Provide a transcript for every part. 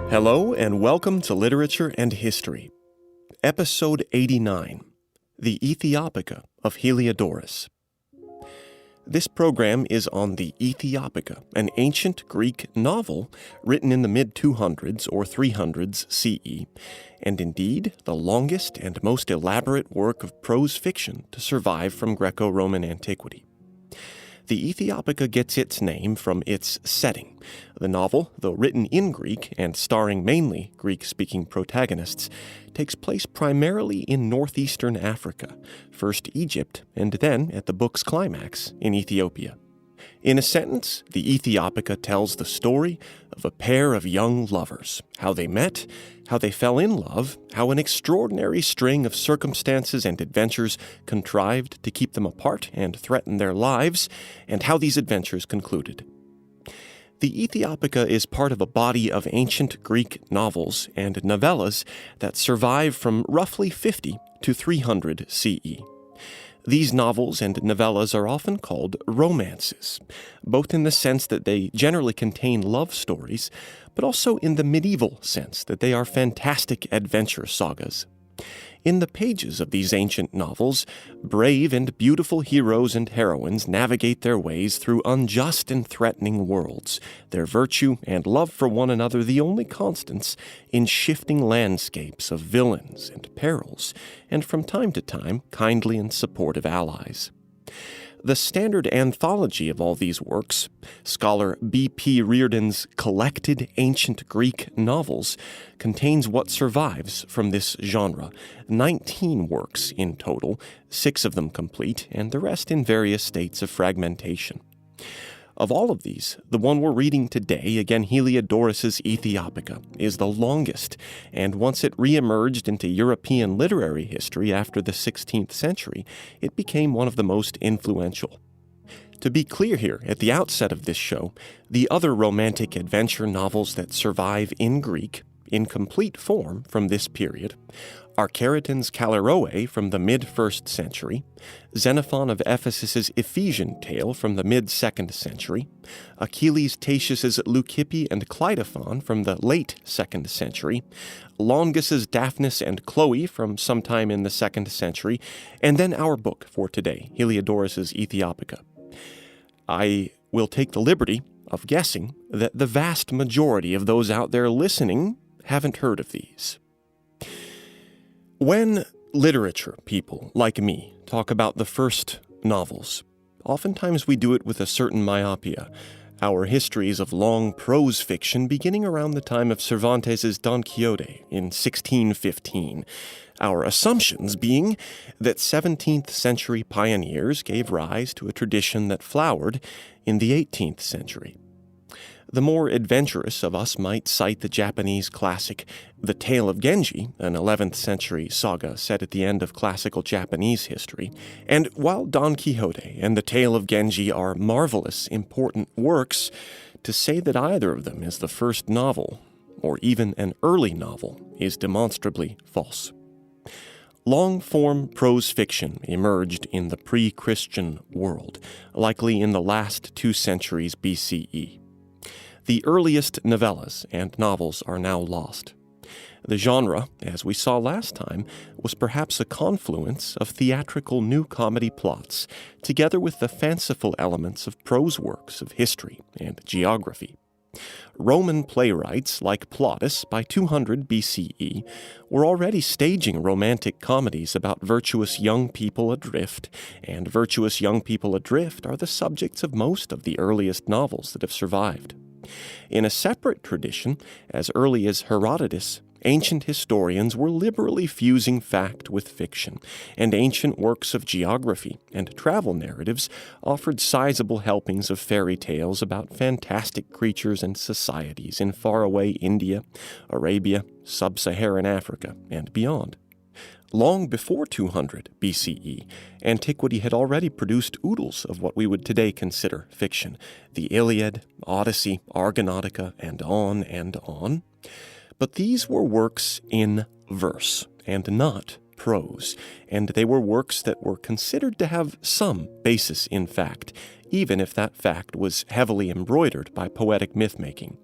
Hello and welcome to Literature and History. Episode 89, The Ethiopica of Heliodorus. This program is on the Ethiopica, an ancient Greek novel written in the mid-200s or 300s CE, and indeed the longest and most elaborate work of prose fiction to survive from Greco-Roman antiquity. The Ethiopica gets its name from its setting. The novel, though written in Greek and starring mainly Greek-speaking protagonists, takes place primarily in northeastern Africa, first Egypt, and then, at the book's climax, in Ethiopia. In a sentence, the Ethiopica tells the story of a pair of young lovers, how they met, how they fell in love, how an extraordinary string of circumstances and adventures contrived to keep them apart and threaten their lives, and how these adventures concluded. The Ethiopica is part of a body of ancient Greek novels and novellas that survive from roughly 50 to 300 CE. These novels and novellas are often called romances, both in the sense that they generally contain love stories, but also in the medieval sense that they are fantastic adventure sagas. In the pages of these ancient novels, brave and beautiful heroes and heroines navigate their ways through unjust and threatening worlds, their virtue and love for one another the only constants in shifting landscapes of villains and perils, and from time to time, kindly and supportive allies. The standard anthology of all these works, scholar B.P. Reardon's Collected Ancient Greek Novels, contains what survives from this genre, 19 works in total, 6 of them complete, and the rest in various states of fragmentation. Of all of these, the one we're reading today, again Heliodorus' Ethiopica, is the longest, and once it re-emerged into European literary history after the 16th century, it became one of the most influential. To be clear here, at the outset of this show, the other romantic adventure novels that survive in Greek, in complete form from this period, are Chariton's Callirrhoe from the mid-1st century, Xenophon of Ephesus's Ephesian tale from the mid-2nd century, Achilles Tatius's Leucippe and Cleitophon from the late 2nd century, Longus's Daphnis and Chloe from sometime in the 2nd century, and then our book for today, Heliodorus' Ethiopica. I will take the liberty of guessing that the vast majority of those out there listening haven't heard of these. When literature people like me talk about the first novels, oftentimes we do it with a certain myopia. Our histories of long prose fiction beginning around the time of Cervantes' Don Quixote in 1615. Our assumptions being that 17th century pioneers gave rise to a tradition that flowered in the 18th century. The more adventurous of us might cite the Japanese classic The Tale of Genji, an 11th century saga set at the end of classical Japanese history. And while Don Quixote and The Tale of Genji are marvelous, important works, to say that either of them is the first novel, or even an early novel, is demonstrably false. Long-form prose fiction emerged in the pre-Christian world, likely in the last 2 centuries BCE. The earliest novellas and novels are now lost. The genre, as we saw last time, was perhaps a confluence of theatrical new comedy plots, together with the fanciful elements of prose works of history and geography. Roman playwrights like Plautus by 200 BCE were already staging romantic comedies about virtuous young people adrift, and virtuous young people adrift are the subjects of most of the earliest novels that have survived. In a separate tradition, as early as Herodotus, ancient historians were liberally fusing fact with fiction, and ancient works of geography and travel narratives offered sizable helpings of fairy tales about fantastic creatures and societies in faraway India, Arabia, sub-Saharan Africa, and beyond. Long before 200 BCE, antiquity had already produced oodles of what we would today consider fiction: the Iliad, Odyssey, Argonautica, and on and on. But these were works in verse and not prose, and they were works that were considered to have some basis in fact, even if that fact was heavily embroidered by poetic myth-making.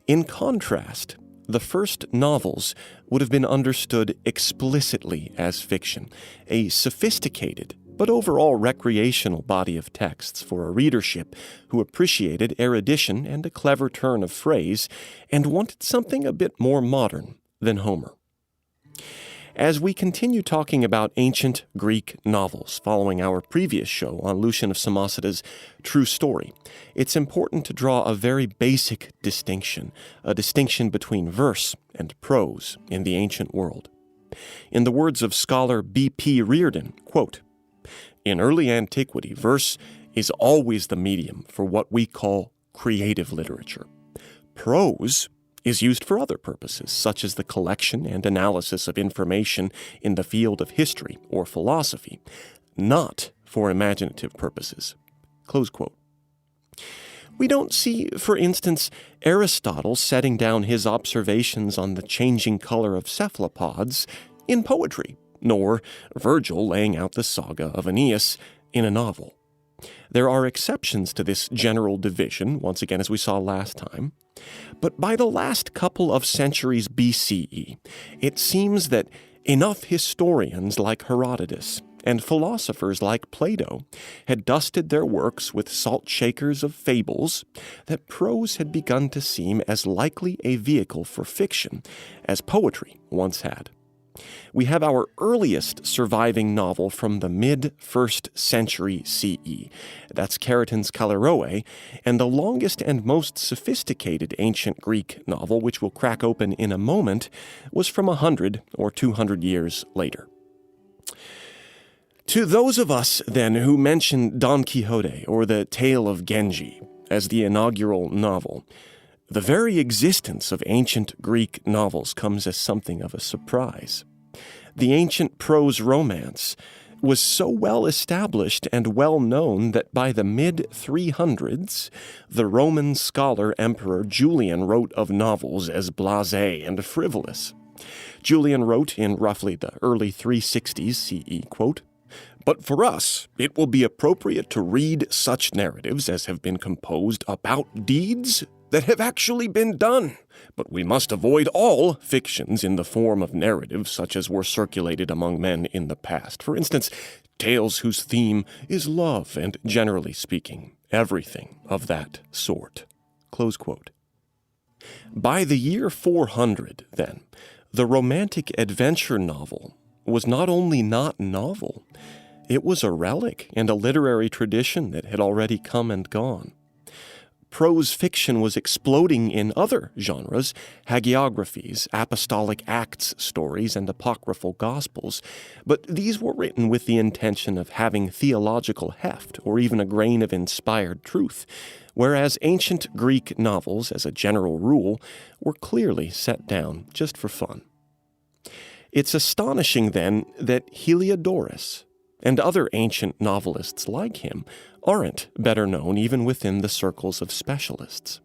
In contrast, the first novels would have been understood explicitly as fiction, a sophisticated but overall recreational body of texts for a readership who appreciated erudition and a clever turn of phrase and wanted something a bit more modern than Homer. As we continue talking about ancient Greek novels following our previous show on Lucian of Samosate's True Story, it's important to draw a very basic distinction, a distinction between verse and prose in the ancient world. In the words of scholar B.P. Reardon, quote, "In early antiquity, verse is always the medium for what we call creative literature. Prose is used for other purposes, such as the collection and analysis of information in the field of history or philosophy, not for imaginative purposes." Close quote. We don't see, for instance, Aristotle setting down his observations on the changing color of cephalopods in poetry, nor Virgil laying out the saga of Aeneas in a novel. There are exceptions to this general division, once again as we saw last time, but by the last couple of centuries BCE, it seems that enough historians like Herodotus and philosophers like Plato had dusted their works with salt shakers of fables that prose had begun to seem as likely a vehicle for fiction as poetry once had. We have our earliest surviving novel from the mid-1st century CE. That's Chariton's Kaleroe, and the longest and most sophisticated ancient Greek novel, which we'll crack open in a moment, was from 100 or 200 years later. To those of us, then, who mention Don Quixote or The Tale of Genji as the inaugural novel, the very existence of ancient Greek novels comes as something of a surprise. The ancient prose romance was so well established and well known that by the mid-300s, the Roman scholar Emperor Julian wrote of novels as blasé and frivolous. Julian wrote in roughly the early 360s CE, quote, "But for us, it will be appropriate to read such narratives as have been composed about deeds that have actually been done. But we must avoid all fictions in the form of narratives such as were circulated among men in the past. For instance, tales whose theme is love and, generally speaking, everything of that sort." Close quote. By the year 400, then, the romantic adventure novel was not only not novel, it was a relic and a literary tradition that had already come and gone. Prose fiction was exploding in other genres, hagiographies, apostolic Acts stories, and apocryphal gospels, but these were written with the intention of having theological heft or even a grain of inspired truth, whereas ancient Greek novels, as a general rule, were clearly set down just for fun. It's astonishing, then, that Heliodorus and other ancient novelists like him aren't better known even within the circles of specialists.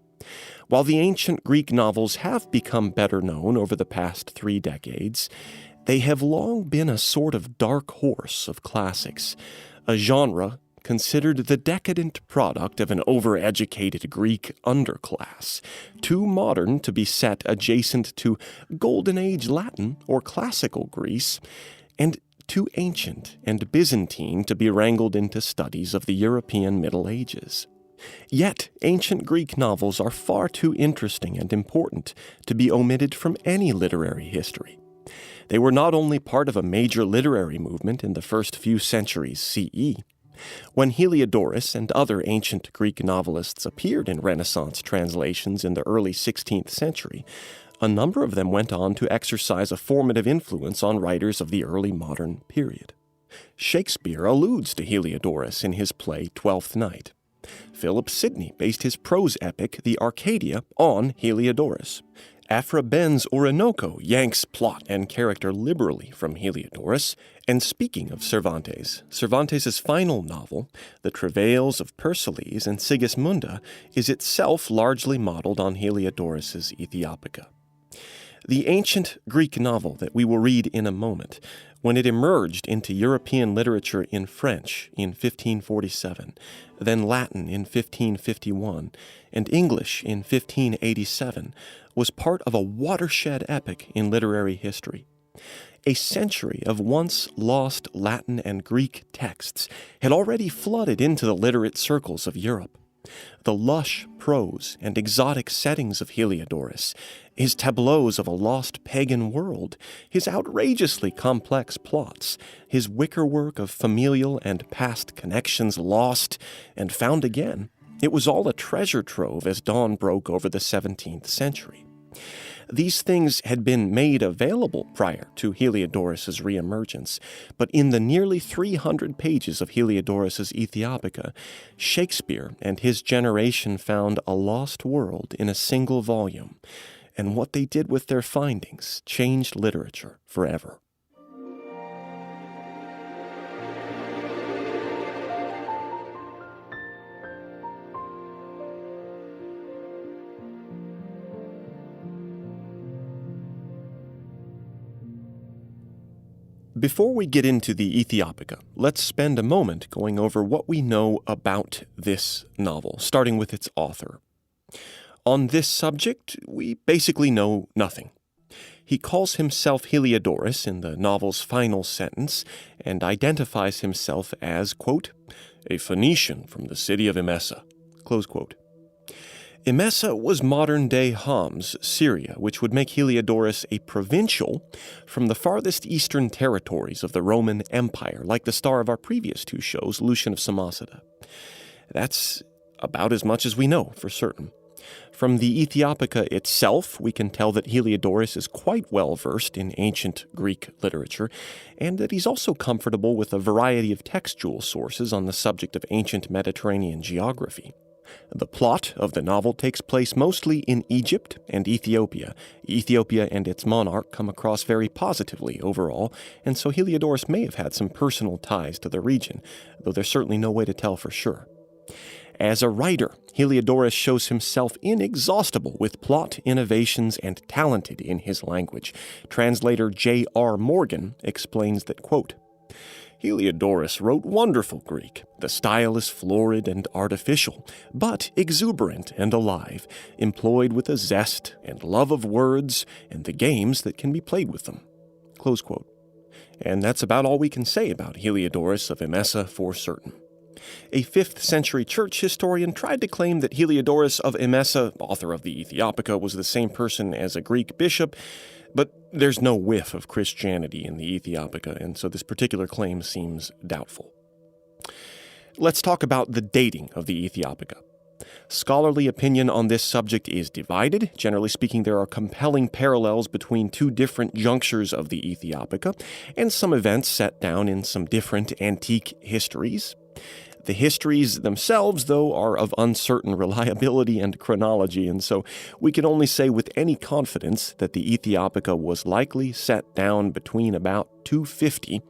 While the ancient Greek novels have become better known over the past 3 decades, they have long been a sort of dark horse of classics, a genre considered the decadent product of an overeducated Greek underclass, too modern to be set adjacent to Golden Age Latin or classical Greece, and too ancient and Byzantine to be wrangled into studies of the European Middle Ages. Yet, ancient Greek novels are far too interesting and important to be omitted from any literary history. They were not only part of a major literary movement in the first few centuries CE. When Heliodorus and other ancient Greek novelists appeared in Renaissance translations in the early 16th century, a number of them went on to exercise a formative influence on writers of the early modern period. Shakespeare alludes to Heliodorus in his play Twelfth Night. Philip Sidney based his prose epic, The Arcadia, on Heliodorus. Aphra Behn's Orinoco yanks plot and character liberally from Heliodorus. And speaking of Cervantes, Cervantes' final novel, The Travails of Persiles and Sigismunda, is itself largely modeled on Heliodorus' Ethiopica. The ancient Greek novel that we will read in a moment, when it emerged into European literature in French in 1547, then Latin in 1551, and English in 1587, was part of a watershed epoch in literary history. A century of once lost Latin and Greek texts had already flooded into the literate circles of Europe. The lush prose and exotic settings of Heliodorus, his tableaus of a lost pagan world, his outrageously complex plots, his wickerwork of familial and past connections lost and found again, it was all a treasure trove as dawn broke over the 17th century. These things had been made available prior to Heliodorus' reemergence, but in the nearly 300 pages of Heliodorus' Ethiopica, Shakespeare and his generation found a lost world in a single volume, and what they did with their findings changed literature forever. Before we get into the Ethiopica, let's spend a moment going over what we know about this novel, starting with its author. On this subject, we basically know nothing. He calls himself Heliodorus in the novel's final sentence and identifies himself as, quote, a Phoenician from the city of Emesa, close quote. Emesa was modern-day Homs, Syria, which would make Heliodorus a provincial from the farthest eastern territories of the Roman Empire, like the star of our previous two shows, Lucian of Samosata. That's about as much as we know for certain. From the Ethiopica itself, we can tell that Heliodorus is quite well-versed in ancient Greek literature, and that he's also comfortable with a variety of textual sources on the subject of ancient Mediterranean geography. The plot of the novel takes place mostly in Egypt and Ethiopia. Ethiopia and its monarch come across very positively overall, and so Heliodorus may have had some personal ties to the region, though there's certainly no way to tell for sure. As a writer, Heliodorus shows himself inexhaustible with plot innovations and talented in his language. Translator J.R. Morgan explains that, quote, Heliodorus wrote wonderful Greek. The style is florid and artificial, but exuberant and alive, employed with a zest and love of words and the games that can be played with them. Close quote. And that's about all we can say about Heliodorus of Emesa for certain. A 5th century church historian tried to claim that Heliodorus of Emesa, author of the Ethiopica, was the same person as a Greek bishop, but there's no whiff of Christianity in the Ethiopica, and so this particular claim seems doubtful. Let's talk about the dating of the Ethiopica. Scholarly opinion on this subject is divided. Generally speaking, there are compelling parallels between two different junctures of the Ethiopica, and some events set down in some different antique histories. The histories themselves, though, are of uncertain reliability and chronology, and so we can only say with any confidence that the Ethiopica was likely set down between about 250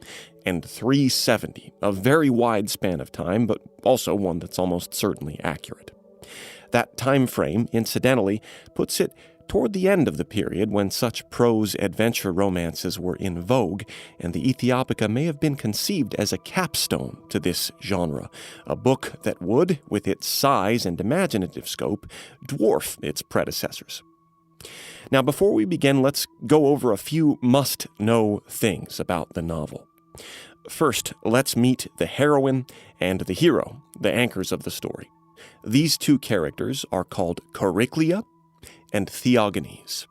and 370, a very wide span of time, but also one that's almost certainly accurate. That time frame, incidentally, puts it toward the end of the period when such prose adventure romances were in vogue, and the Ethiopica may have been conceived as a capstone to this genre, a book that would, with its size and imaginative scope, dwarf its predecessors. Now, before we begin, let's go over a few must-know things about the novel. First, let's meet the heroine and the hero, the anchors of the story. These two characters are called Chariclia and Theogonies.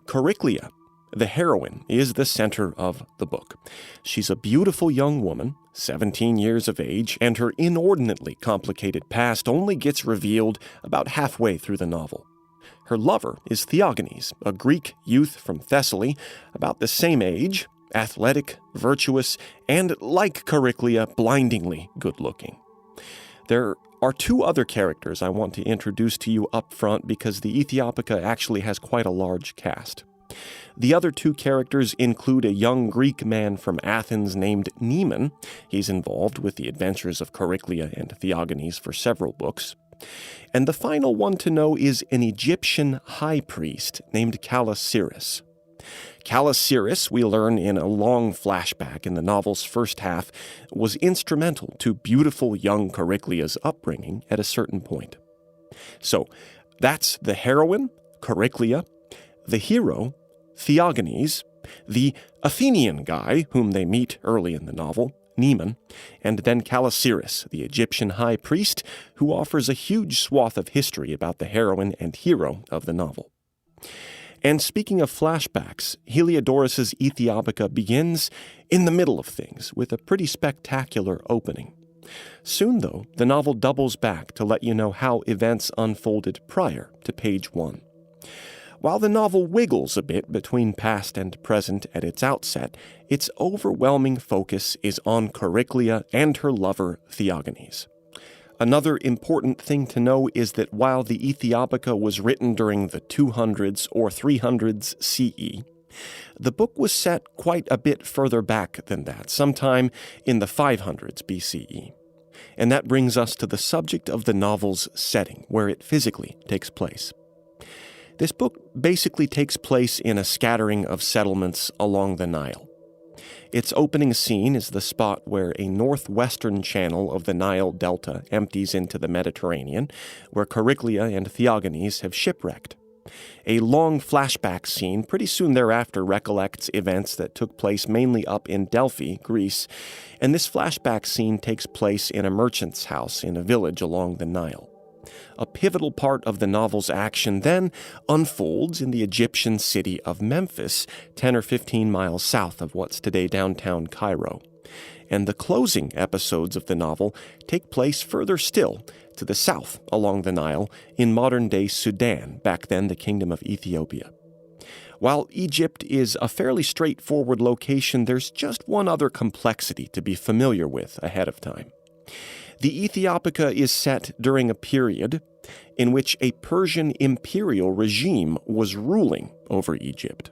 Chariclia, the heroine, is the center of the book. She's a beautiful young woman, 17 years of age, and her inordinately complicated past only gets revealed about halfway through the novel. Her lover is Theogonies, a Greek youth from Thessaly, about the same age, athletic, virtuous, and, like Chariclia, blindingly good-looking. There are two other characters I want to introduce to you up front because the Ethiopica actually has quite a large cast. The other two characters include a young Greek man from Athens named Neman. He's involved with the adventures of Chariclia and Theogonies for several books. And the final one to know is an Egyptian high priest named Calasiris. Calasiris, we learn in a long flashback in the novel's first half, was instrumental to beautiful young Chariclea's upbringing at a certain point. So, that's the heroine, Chariclea, the hero, Theogenes, the Athenian guy whom they meet early in the novel, Neman, and then Calasiris, the Egyptian high priest, who offers a huge swath of history about the heroine and hero of the novel. And speaking of flashbacks, Heliodorus' Ethiopica begins in the middle of things with a pretty spectacular opening. Soon, though, the novel doubles back to let you know how events unfolded prior to page 1. While the novel wiggles a bit between past and present at its outset, its overwhelming focus is on Chariclea and her lover Theogenes. Another important thing to know is that while the Ethiopica was written during the 200s or 300s CE, the book was set quite a bit further back than that, sometime in the 500s BCE. And that brings us to the subject of the novel's setting, where it physically takes place. This book basically takes place in a scattering of settlements along the Nile. Its opening scene is the spot where a northwestern channel of the Nile Delta empties into the Mediterranean, where Chariclea and Theogenes have shipwrecked. A long flashback scene pretty soon thereafter recollects events that took place mainly up in Delphi, Greece, and this flashback scene takes place in a merchant's house in a village along the Nile. A pivotal part of the novel's action then unfolds in the Egyptian city of Memphis, 10 or 15 miles south of what's today downtown Cairo. And the closing episodes of the novel take place further still, to the south along the Nile, in modern-day Sudan, back then the Kingdom of Ethiopia. While Egypt is a fairly straightforward location, there's just one other complexity to be familiar with ahead of time. The Ethiopica is set during a period in which a Persian imperial regime was ruling over Egypt.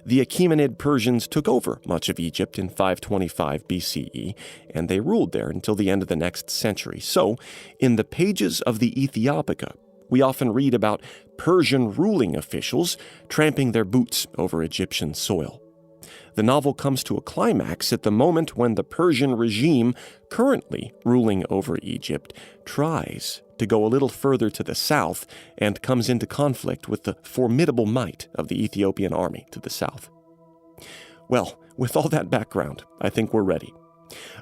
The Achaemenid Persians took over much of Egypt in 525 BCE, and they ruled there until the end of the next century. So, in the pages of the Ethiopica, we often read about Persian ruling officials tramping their boots over Egyptian soil. The novel comes to a climax at the moment when the Persian regime currently ruling over Egypt tries to go a little further to the south and comes into conflict with the formidable might of the Ethiopian army to the south. Well, with all that background, I think we're ready.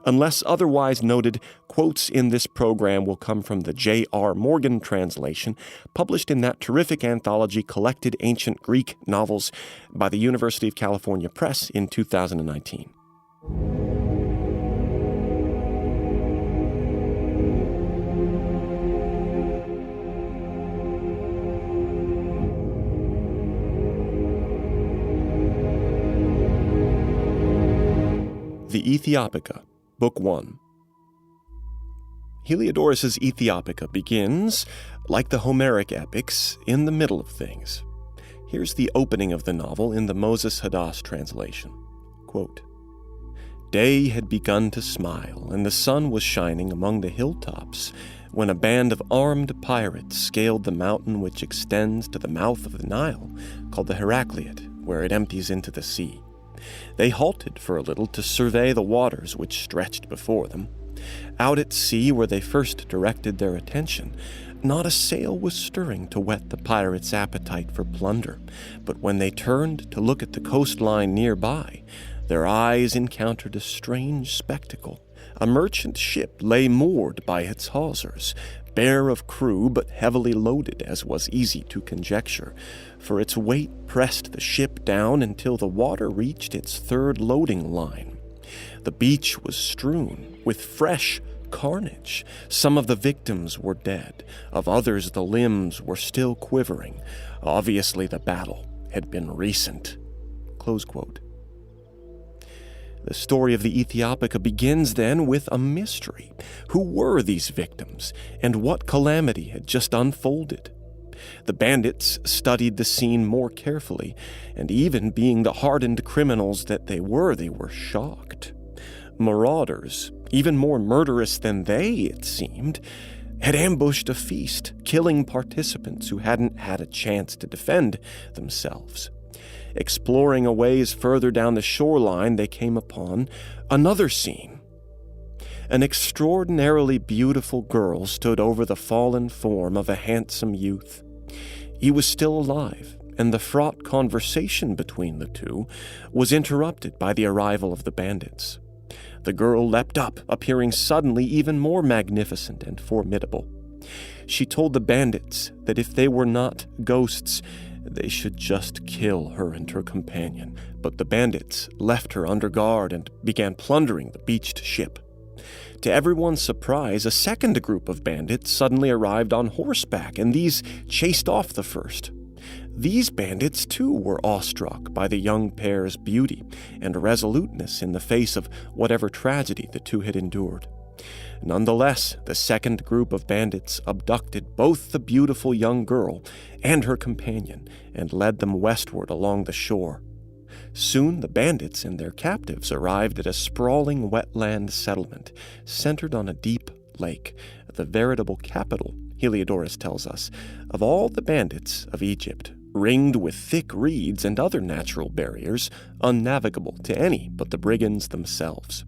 Unless otherwise noted, quotes in this program will come from the J.R. Morgan translation, published in that terrific anthology Collected Ancient Greek Novels by the University of California Press in 2019. The Ethiopica, Book 1. Heliodorus' Ethiopica begins, like the Homeric epics, in the middle of things. Here's the opening of the novel in the Moses Hadass translation. Quote, "Day had begun to smile, and the sun was shining among the hilltops, when a band of armed pirates scaled the mountain which extends to the mouth of the Nile, called the Heracleid, where it empties into the sea. They halted for a little to survey the waters which stretched before them. Out at sea, where they first directed their attention, not a sail was stirring to whet the pirates' appetite for plunder, but when they turned to look at the coastline nearby, their eyes encountered a strange spectacle. A merchant ship lay moored by its hawsers, bare of crew but heavily loaded, as was easy to conjecture, for its weight pressed the ship down until the water reached its third loading line. The beach was strewn with fresh carnage. Some of the victims were dead, of others the limbs were still quivering. Obviously the battle had been recent." Close quote. The story of the Ethiopica begins then with a mystery. Who were these victims, and what calamity had just unfolded? The bandits studied the scene more carefully, and even being the hardened criminals that they were shocked. Marauders, even more murderous than they, it seemed, had ambushed a feast, killing participants who hadn't had a chance to defend themselves. Exploring a ways further down the shoreline, they came upon another scene. An extraordinarily beautiful girl stood over the fallen form of a handsome youth. He was still alive, and the fraught conversation between the two was interrupted by the arrival of the bandits. The girl leapt up, appearing suddenly even more magnificent and formidable. She told the bandits that if they were not ghosts, they should just kill her and her companion. But the bandits left her under guard and began plundering the beached ship. To everyone's surprise, a second group of bandits suddenly arrived on horseback, and these chased off the first. These bandits, too, were awestruck by the young pair's beauty and resoluteness in the face of whatever tragedy the two had endured. Nonetheless, the second group of bandits abducted both the beautiful young girl and her companion and led them westward along the shore. Soon the bandits and their captives arrived at a sprawling wetland settlement centered on a deep lake, the veritable capital, Heliodorus tells us, of all the bandits of Egypt, ringed with thick reeds and other natural barriers, unnavigable to any but the brigands themselves.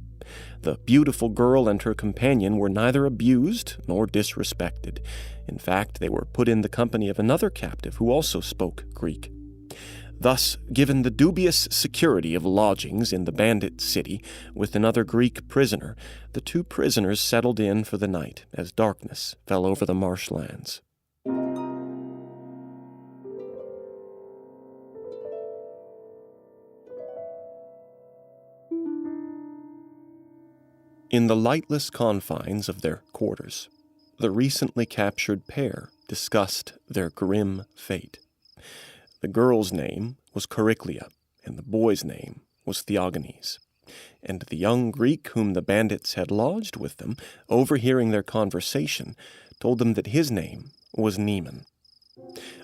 The beautiful girl and her companion were neither abused nor disrespected. In fact, they were put in the company of another captive who also spoke Greek. Thus, given the dubious security of lodgings in the bandit city with another Greek prisoner, the two prisoners settled in for the night as darkness fell over the marshlands. In the lightless confines of their quarters, the recently captured pair discussed their grim fate. The girl's name was Chariclia, and the boy's name was Theogenes. And the young Greek whom the bandits had lodged with them, overhearing their conversation, told them that his name was Neman.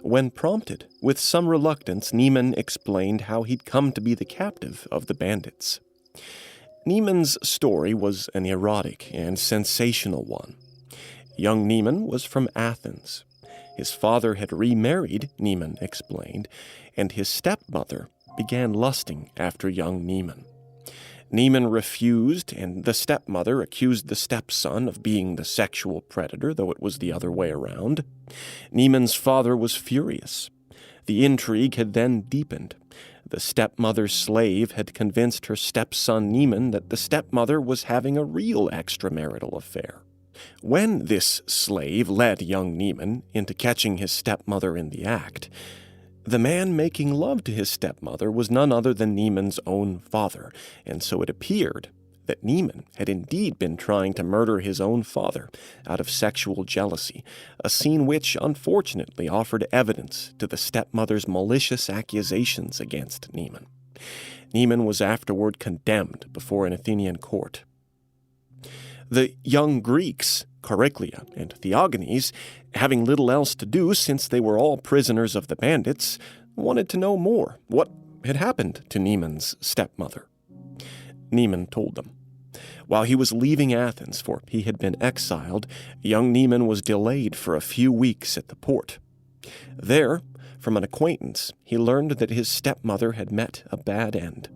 When prompted, with some reluctance, Neman explained how he'd come to be the captive of the bandits. Neman's story was an erotic and sensational one. Young Neman was from Athens. His father had remarried, Neman explained, and his stepmother began lusting after young Neman. Neman refused, and the stepmother accused the stepson of being the sexual predator, though it was the other way around. Neman's father was furious. The intrigue had then deepened. The stepmother's slave had convinced her stepson Neman that the stepmother was having a real extramarital affair. When this slave led young Neman into catching his stepmother in the act, the man making love to his stepmother was none other than Neman's own father, and so it appeared that Neman had indeed been trying to murder his own father out of sexual jealousy, a scene which, unfortunately, offered evidence to the stepmother's malicious accusations against Neman. Neman was afterward condemned before an Athenian court. The young Greeks, Chariclia and Theogenes, having little else to do since they were all prisoners of the bandits, wanted to know more. What had happened to Neman's stepmother? Neman told them. While he was leaving Athens, for he had been exiled, young Neman was delayed for a few weeks at the port. There, from an acquaintance, he learned that his stepmother had met a bad end.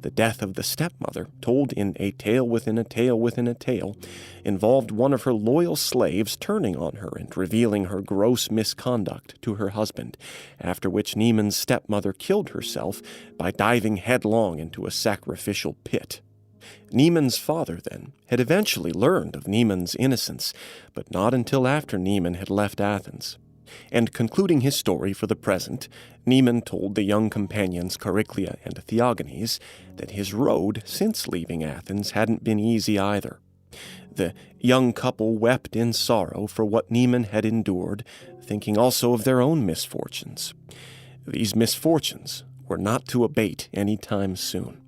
The death of the stepmother, told in a tale within a tale within a tale, involved one of her loyal slaves turning on her and revealing her gross misconduct to her husband, after which Neman's stepmother killed herself by diving headlong into a sacrificial pit. Neman's father, then, had eventually learned of Neman's innocence, but not until after Neman had left Athens. And concluding his story for the present, Neman told the young companions Chariclia and Theogenes that his road since leaving Athens hadn't been easy either. The young couple wept in sorrow for what Neman had endured, thinking also of their own misfortunes. These misfortunes were not to abate any time soon.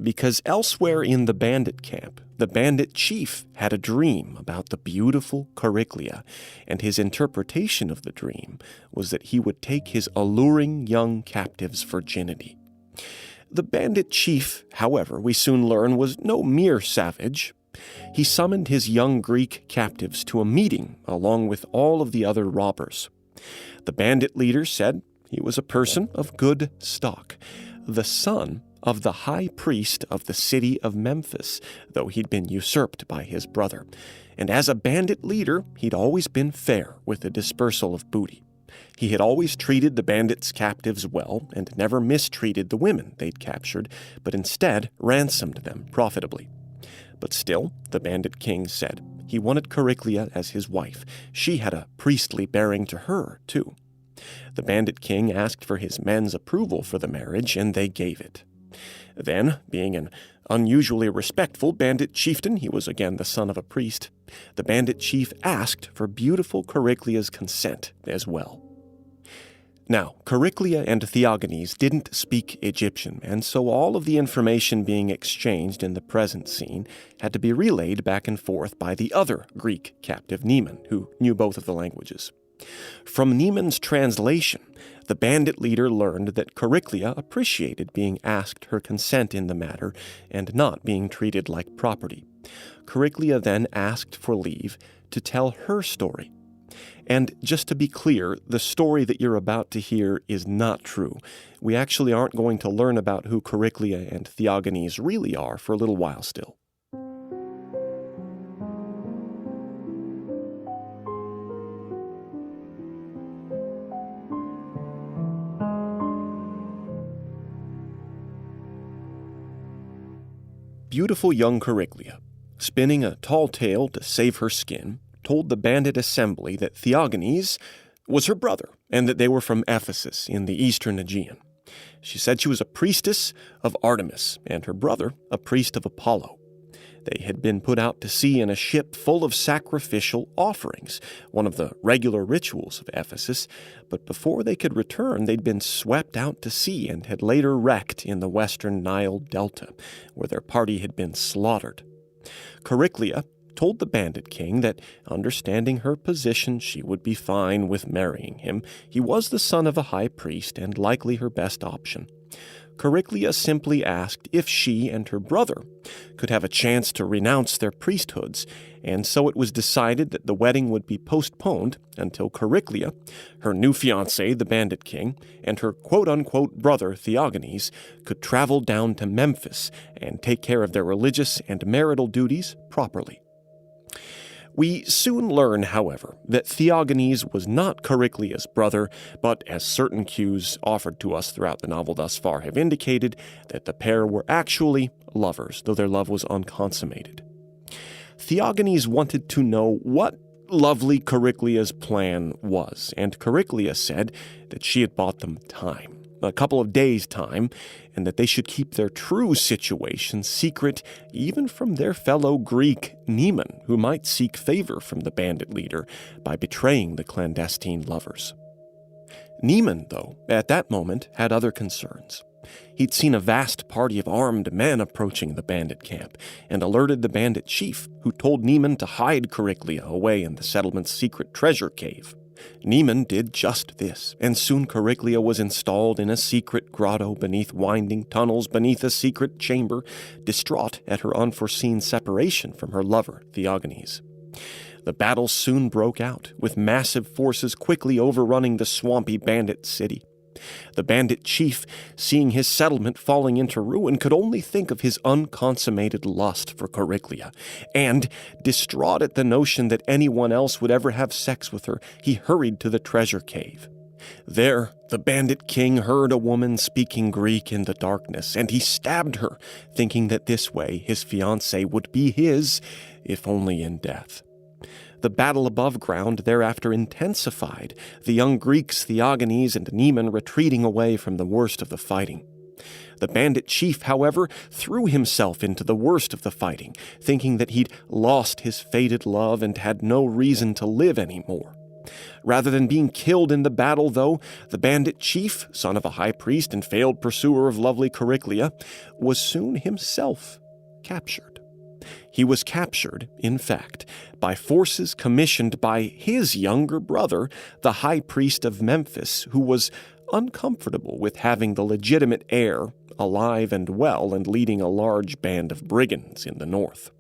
Because elsewhere in the bandit camp, the bandit chief had a dream about the beautiful Chariclia, and his interpretation of the dream was that he would take his alluring young captive's virginity. The bandit chief, however, we soon learn, was no mere savage. He summoned his young Greek captives to a meeting along with all of the other robbers. The bandit leader said he was a person of good stock, the son of the high priest of the city of Memphis, though he'd been usurped by his brother. And as a bandit leader, he'd always been fair with the dispersal of booty. He had always treated the bandits' captives well and never mistreated the women they'd captured, but instead ransomed them profitably. But still, the bandit king said he wanted Chariclea as his wife. She had a priestly bearing to her, too. The bandit king asked for his men's approval for the marriage, and they gave it. Then, being an unusually respectful bandit chieftain, he was again the son of a priest, the bandit chief asked for beautiful Chariclea's consent as well. Now, Chariclea and Theogenes didn't speak Egyptian, and so all of the information being exchanged in the present scene had to be relayed back and forth by the other Greek captive, Neman, who knew both of the languages. From Neman's translation, the bandit leader learned that Chariclea appreciated being asked her consent in the matter and not being treated like property. Chariclea then asked for leave to tell her story. And just to be clear, the story that you're about to hear is not true. We actually aren't going to learn about who Chariclea and Theogenes really are for a little while still. Beautiful young Chariclea, spinning a tall tale to save her skin, told the bandit assembly that Theogenes was her brother and that they were from Ephesus in the eastern Aegean. She said she was a priestess of Artemis and her brother a priest of Apollo. They had been put out to sea in a ship full of sacrificial offerings, one of the regular rituals of Ephesus, but before they could return, they'd been swept out to sea and had later wrecked in the western Nile Delta, where their party had been slaughtered. Chariclea told the bandit king that, understanding her position, she would be fine with marrying him. He was the son of a high priest and likely her best option. Chariclea simply asked if she and her brother could have a chance to renounce their priesthoods, and so it was decided that the wedding would be postponed until Chariclea, her new fiancé, the bandit king, and her quote-unquote brother, Theogenes, could travel down to Memphis and take care of their religious and marital duties properly. We soon learn, however, that Theogenes was not Chariclea's brother, but as certain cues offered to us throughout the novel thus far have indicated, that the pair were actually lovers, though their love was unconsummated. Theogenes wanted to know what lovely Chariclea's plan was, and Chariclea said that she had bought them time. A couple of days' time, and that they should keep their true situation secret even from their fellow Greek Neman, who might seek favor from the bandit leader by betraying the clandestine lovers. Neman, though, at that moment had other concerns. He'd seen a vast party of armed men approaching the bandit camp, and alerted the bandit chief, who told Neman to hide Chariclea away in the settlement's secret treasure cave. Neman did just this, and soon Chariclea was installed in a secret grotto beneath winding tunnels beneath a secret chamber, distraught at her unforeseen separation from her lover, Theogenes. The battle soon broke out, with massive forces quickly overrunning the swampy bandit city. The bandit chief, seeing his settlement falling into ruin, could only think of his unconsummated lust for Chariclea, and, distraught at the notion that anyone else would ever have sex with her, he hurried to the treasure cave. There, the bandit king heard a woman speaking Greek in the darkness, and he stabbed her, thinking that this way his fiancée would be his, if only in death. The battle above ground thereafter intensified, the young Greeks Theogenes and Neman retreating away from the worst of the fighting. The bandit chief, however, threw himself into the worst of the fighting, thinking that he'd lost his fated love and had no reason to live anymore. Rather than being killed in the battle, though, the bandit chief, son of a high priest and failed pursuer of lovely Chariclea, was soon himself captured. He was captured, in fact, by forces commissioned by his younger brother, the high priest of Memphis, who was uncomfortable with having the legitimate heir alive and well and leading a large band of brigands in the north.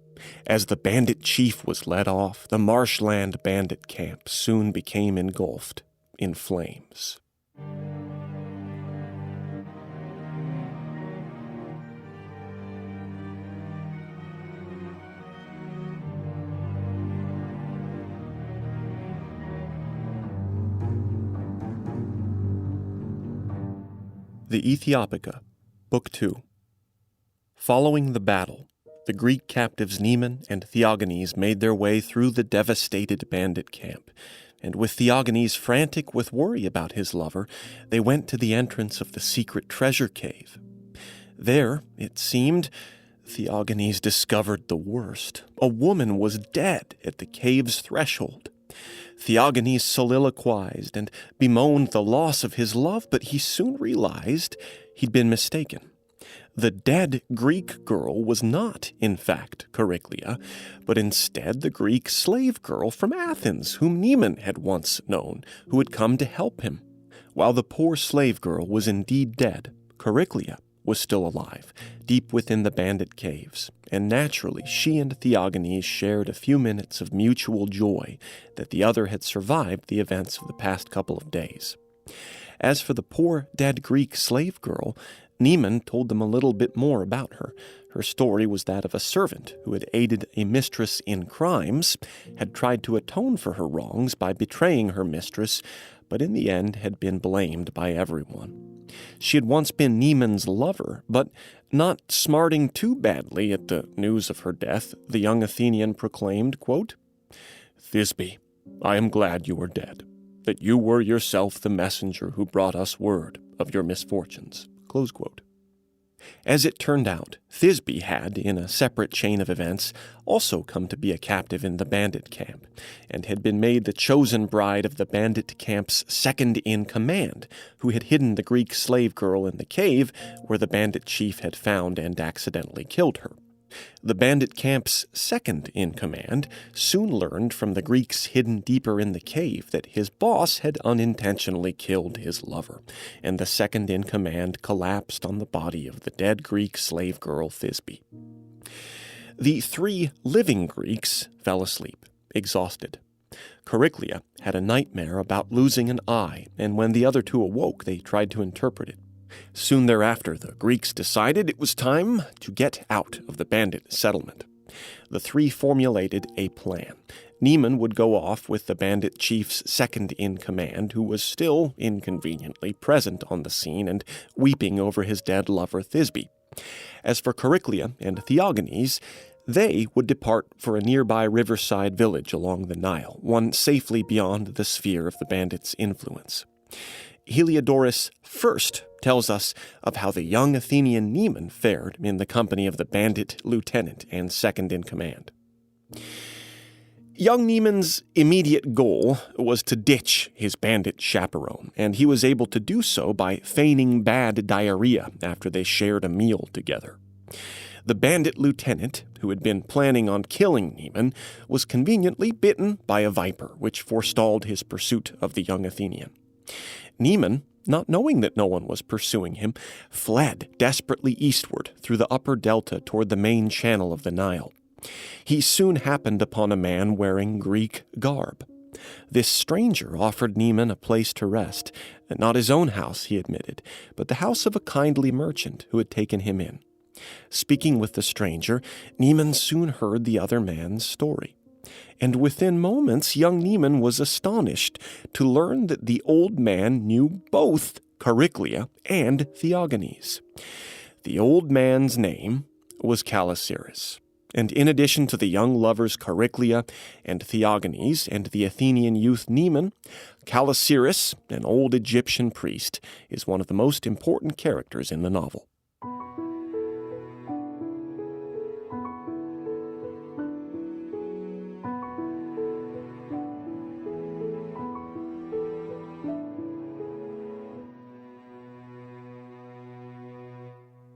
As the bandit chief was led off, the marshland bandit camp soon became engulfed in flames. The Ethiopica, Book 2. Following the battle, the Greek captives Neman and Theogenes made their way through the devastated bandit camp, and with Theogenes frantic with worry about his lover, they went to the entrance of the secret treasure cave. There, it seemed, Theogenes discovered the worst. A woman was dead at the cave's threshold. Theogenes soliloquized and bemoaned the loss of his love, but he soon realized he'd been mistaken. The dead Greek girl was not, in fact, Chariclia, but instead the Greek slave girl from Athens, whom Neman had once known, who had come to help him. While the poor slave girl was indeed dead, Chariclia was still alive, deep within the bandit caves, and naturally she and Theogenes shared a few minutes of mutual joy that the other had survived the events of the past couple of days. As for the poor dead Greek slave girl, Neman told them a little bit more about her. Her story was that of a servant who had aided a mistress in crimes, had tried to atone for her wrongs by betraying her mistress, but in the end had been blamed by everyone. She had once been Neman's lover, but not smarting too badly at the news of her death, the young Athenian proclaimed, quote, "Thisbe, I am glad you are dead, that you were yourself the messenger who brought us word of your misfortunes." Close quote. As it turned out, Thisbe had, in a separate chain of events, also come to be a captive in the bandit camp, and had been made the chosen bride of the bandit camp's second-in-command, who had hidden the Greek slave girl in the cave where the bandit chief had found and accidentally killed her. The bandit camp's second-in-command soon learned from the Greeks hidden deeper in the cave that his boss had unintentionally killed his lover, and the second-in-command collapsed on the body of the dead Greek slave girl Thisbe. The 3 living Greeks fell asleep, exhausted. Chariclia had a nightmare about losing an eye, and when the other 2 awoke, they tried to interpret it. Soon thereafter, the Greeks decided it was time to get out of the bandit settlement. The 3 formulated a plan. Neman would go off with the bandit chief's second-in-command, who was still inconveniently present on the scene and weeping over his dead lover Thisbe. As for Chariclia and Theogenes, they would depart for a nearby riverside village along the Nile, one safely beyond the sphere of the bandits' influence. Heliodorus first tells us of how the young Athenian Neman fared in the company of the bandit lieutenant and second-in-command. Young Neman's immediate goal was to ditch his bandit chaperone, and he was able to do so by feigning bad diarrhea after they shared a meal together. The bandit lieutenant, who had been planning on killing Neman, was conveniently bitten by a viper, which forestalled his pursuit of the young Athenian. Neman, not knowing that no one was pursuing him, fled desperately eastward through the upper delta toward the main channel of the Nile. He soon happened upon a man wearing Greek garb. This stranger offered Neman a place to rest, not his own house, he admitted, but the house of a kindly merchant who had taken him in. Speaking with the stranger, Neman soon heard the other man's story. And within moments, young Neman was astonished to learn that the old man knew both Chariclia and Theogenes. The old man's name was Calasiris, and in addition to the young lovers Chariclia and Theogenes and the Athenian youth Neman, Calasiris, an old Egyptian priest, is one of the most important characters in the novel.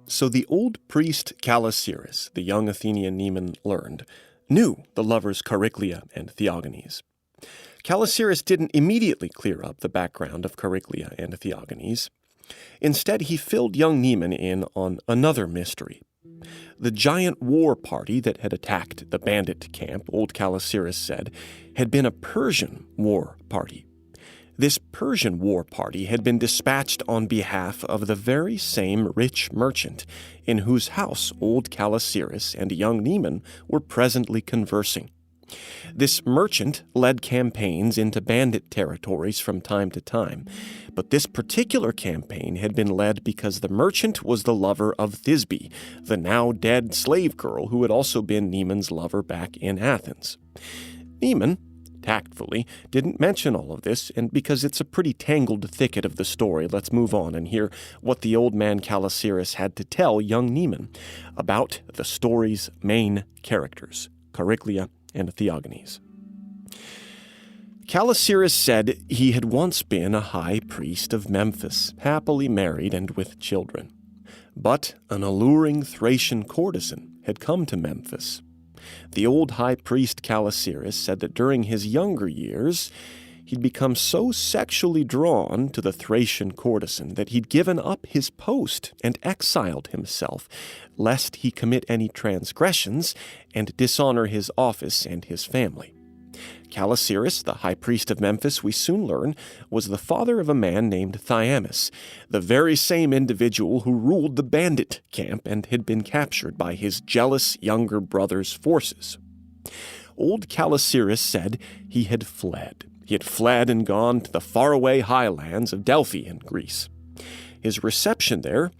So the old priest Calasiris, the young Athenian Neman learned, knew the lovers Chariclia and Theogenes. Calasiris didn't immediately clear up the background of Chariclia and Theogenes. Instead, he filled young Neman in on another mystery. The giant war party that had attacked the bandit camp, old Calasiris said, had been a Persian war party. This Persian war party had been dispatched on behalf of the very same rich merchant in whose house old Calasiris and young Neiman were presently conversing. This merchant led campaigns into bandit territories from time to time, but this particular campaign had been led because the merchant was the lover of Thisbe, the now dead slave girl who had also been Neiman's lover back in Athens. Neiman, tactfully, didn't mention all of this, and because it's a pretty tangled thicket of the story, let's move on and hear what the old man Calasiris had to tell young Neiman about the story's main characters, Chariclia and Theognis. Calasiris said he had once been a high priest of Memphis, happily married and with children. But an alluring Thracian courtesan had come to Memphis. The old high priest Calasiris said that during his younger years, he'd become so sexually drawn to the Thracian courtesan that he'd given up his post and exiled himself, lest he commit any transgressions and dishonor his office and his family. Calasiris, the high priest of Memphis, we soon learn, was the father of a man named Thyamis, the very same individual who ruled the bandit camp and had been captured by his jealous younger brother's forces. Old Calasiris said he had fled. He had fled and gone to the faraway highlands of Delphi in Greece. His reception there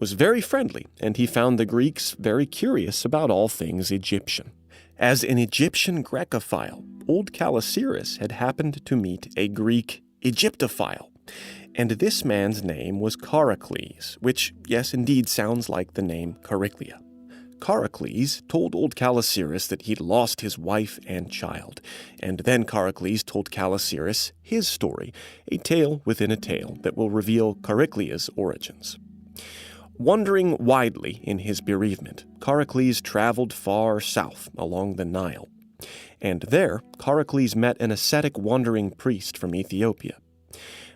was very friendly, and he found the Greeks very curious about all things Egyptian. As an Egyptian Grecophile, old Calasiris had happened to meet a Greek Egyptophile, and this man's name was Charicles, which, yes, indeed sounds like the name Chariclia. Charicles told old Calasiris that he'd lost his wife and child, and then Charicles told Calasiris his story, a tale within a tale that will reveal Chariclia's origins. Wandering widely in his bereavement, Charicles traveled far south along the Nile, and there Charicles met an ascetic wandering priest from Ethiopia.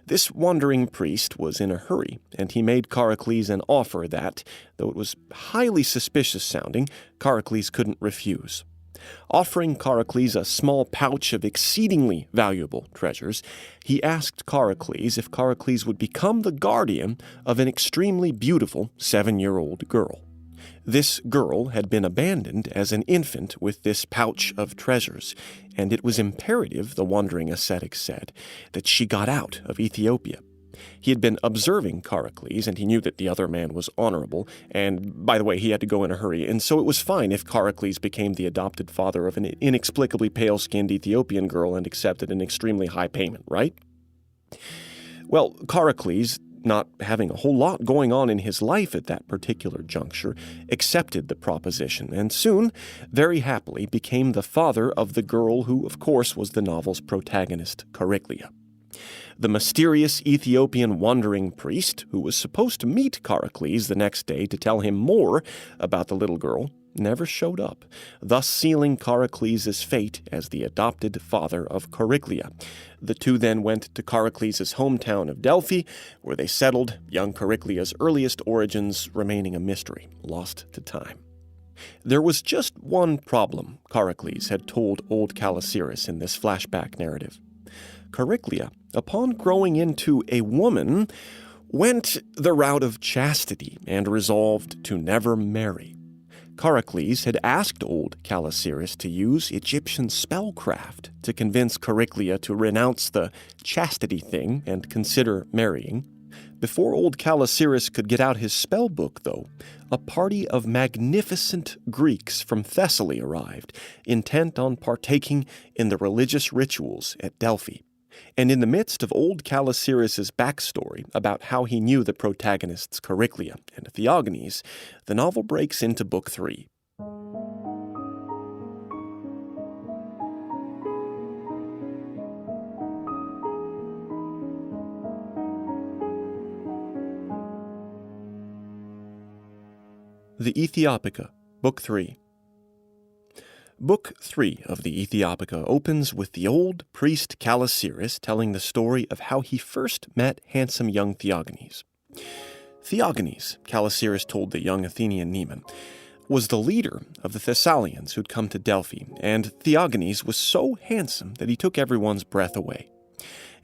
This wandering priest was in a hurry, and he made Charicles an offer that, though it was highly suspicious sounding, Charicles couldn't refuse. Offering Charicles a small pouch of exceedingly valuable treasures, he asked Charicles if Charicles would become the guardian of an extremely beautiful 7-year-old girl. This girl had been abandoned as an infant with this pouch of treasures, and it was imperative, the wandering ascetic said, that she got out of Ethiopia. He had been observing Charicles, and he knew that the other man was honorable, and, by the way, he had to go in a hurry, and so it was fine if Charicles became the adopted father of an inexplicably pale-skinned Ethiopian girl and accepted an extremely high payment, right? Well, Charicles, not having a whole lot going on in his life at that particular juncture, accepted the proposition, and soon, very happily, became the father of the girl who, of course, was the novel's protagonist, Chariclia. The mysterious Ethiopian wandering priest, who was supposed to meet Charicles the next day to tell him more about the little girl, never showed up, thus sealing Charicles' fate as the adopted father of Chariclia. The two then went to Charicles' hometown of Delphi, where they settled, young Chariclia's earliest origins remaining a mystery, lost to time. There was just one problem, Charicles had told old Calasiris in this flashback narrative. Chariclia, upon growing into a woman, went the route of chastity and resolved to never marry. Charicles had asked old Calasiris to use Egyptian spellcraft to convince Chariclia to renounce the chastity thing and consider marrying. Before old Calasiris could get out his spell book, though, a party of magnificent Greeks from Thessaly arrived, intent on partaking in the religious rituals at Delphi. And in the midst of old Calasiris' backstory about how he knew the protagonists Chariclia and Theognis, the novel breaks into Book 3. The Ethiopica, Book 3. Book 3 of the Ethiopica opens with the old priest Calasiris telling the story of how he first met handsome young Theognis. Theognis, Calasiris told the young Athenian Neiman, was the leader of the Thessalians who'd come to Delphi, and Theagenes was so handsome that he took everyone's breath away.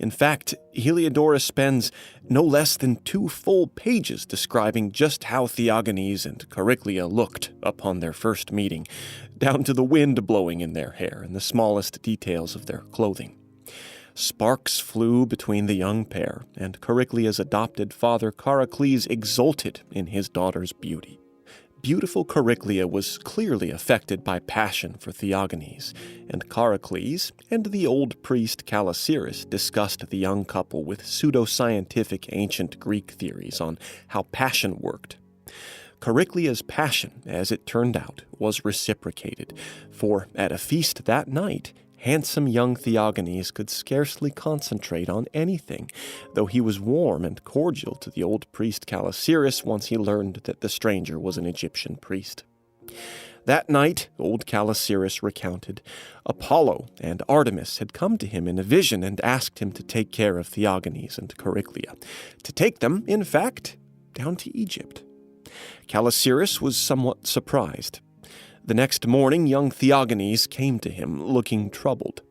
In fact, Heliodorus spends no less than 2 full pages describing just how Theagenes and Chariclea looked upon their first meeting, down to the wind blowing in their hair and the smallest details of their clothing. Sparks flew between the young pair, and Chariclea's adopted father Charicles exulted in his daughter's beauty. Beautiful Chariclea was clearly affected by passion for Theagenes, and Charicles and the old priest Callicyrus discussed the young couple with pseudoscientific ancient Greek theories on how passion worked. Chariclea's passion, as it turned out, was reciprocated, for at a feast that night, handsome young Theagenes could scarcely concentrate on anything, though he was warm and cordial to the old priest Callicyrus once he learned that the stranger was an Egyptian priest. That night, old Callicyrus recounted, Apollo and Artemis had come to him in a vision and asked him to take care of Theagenes and Chariclea, to take them, in fact, down to Egypt. Callicyrus was somewhat surprised. The next morning, young Theagenes came to him, looking troubled.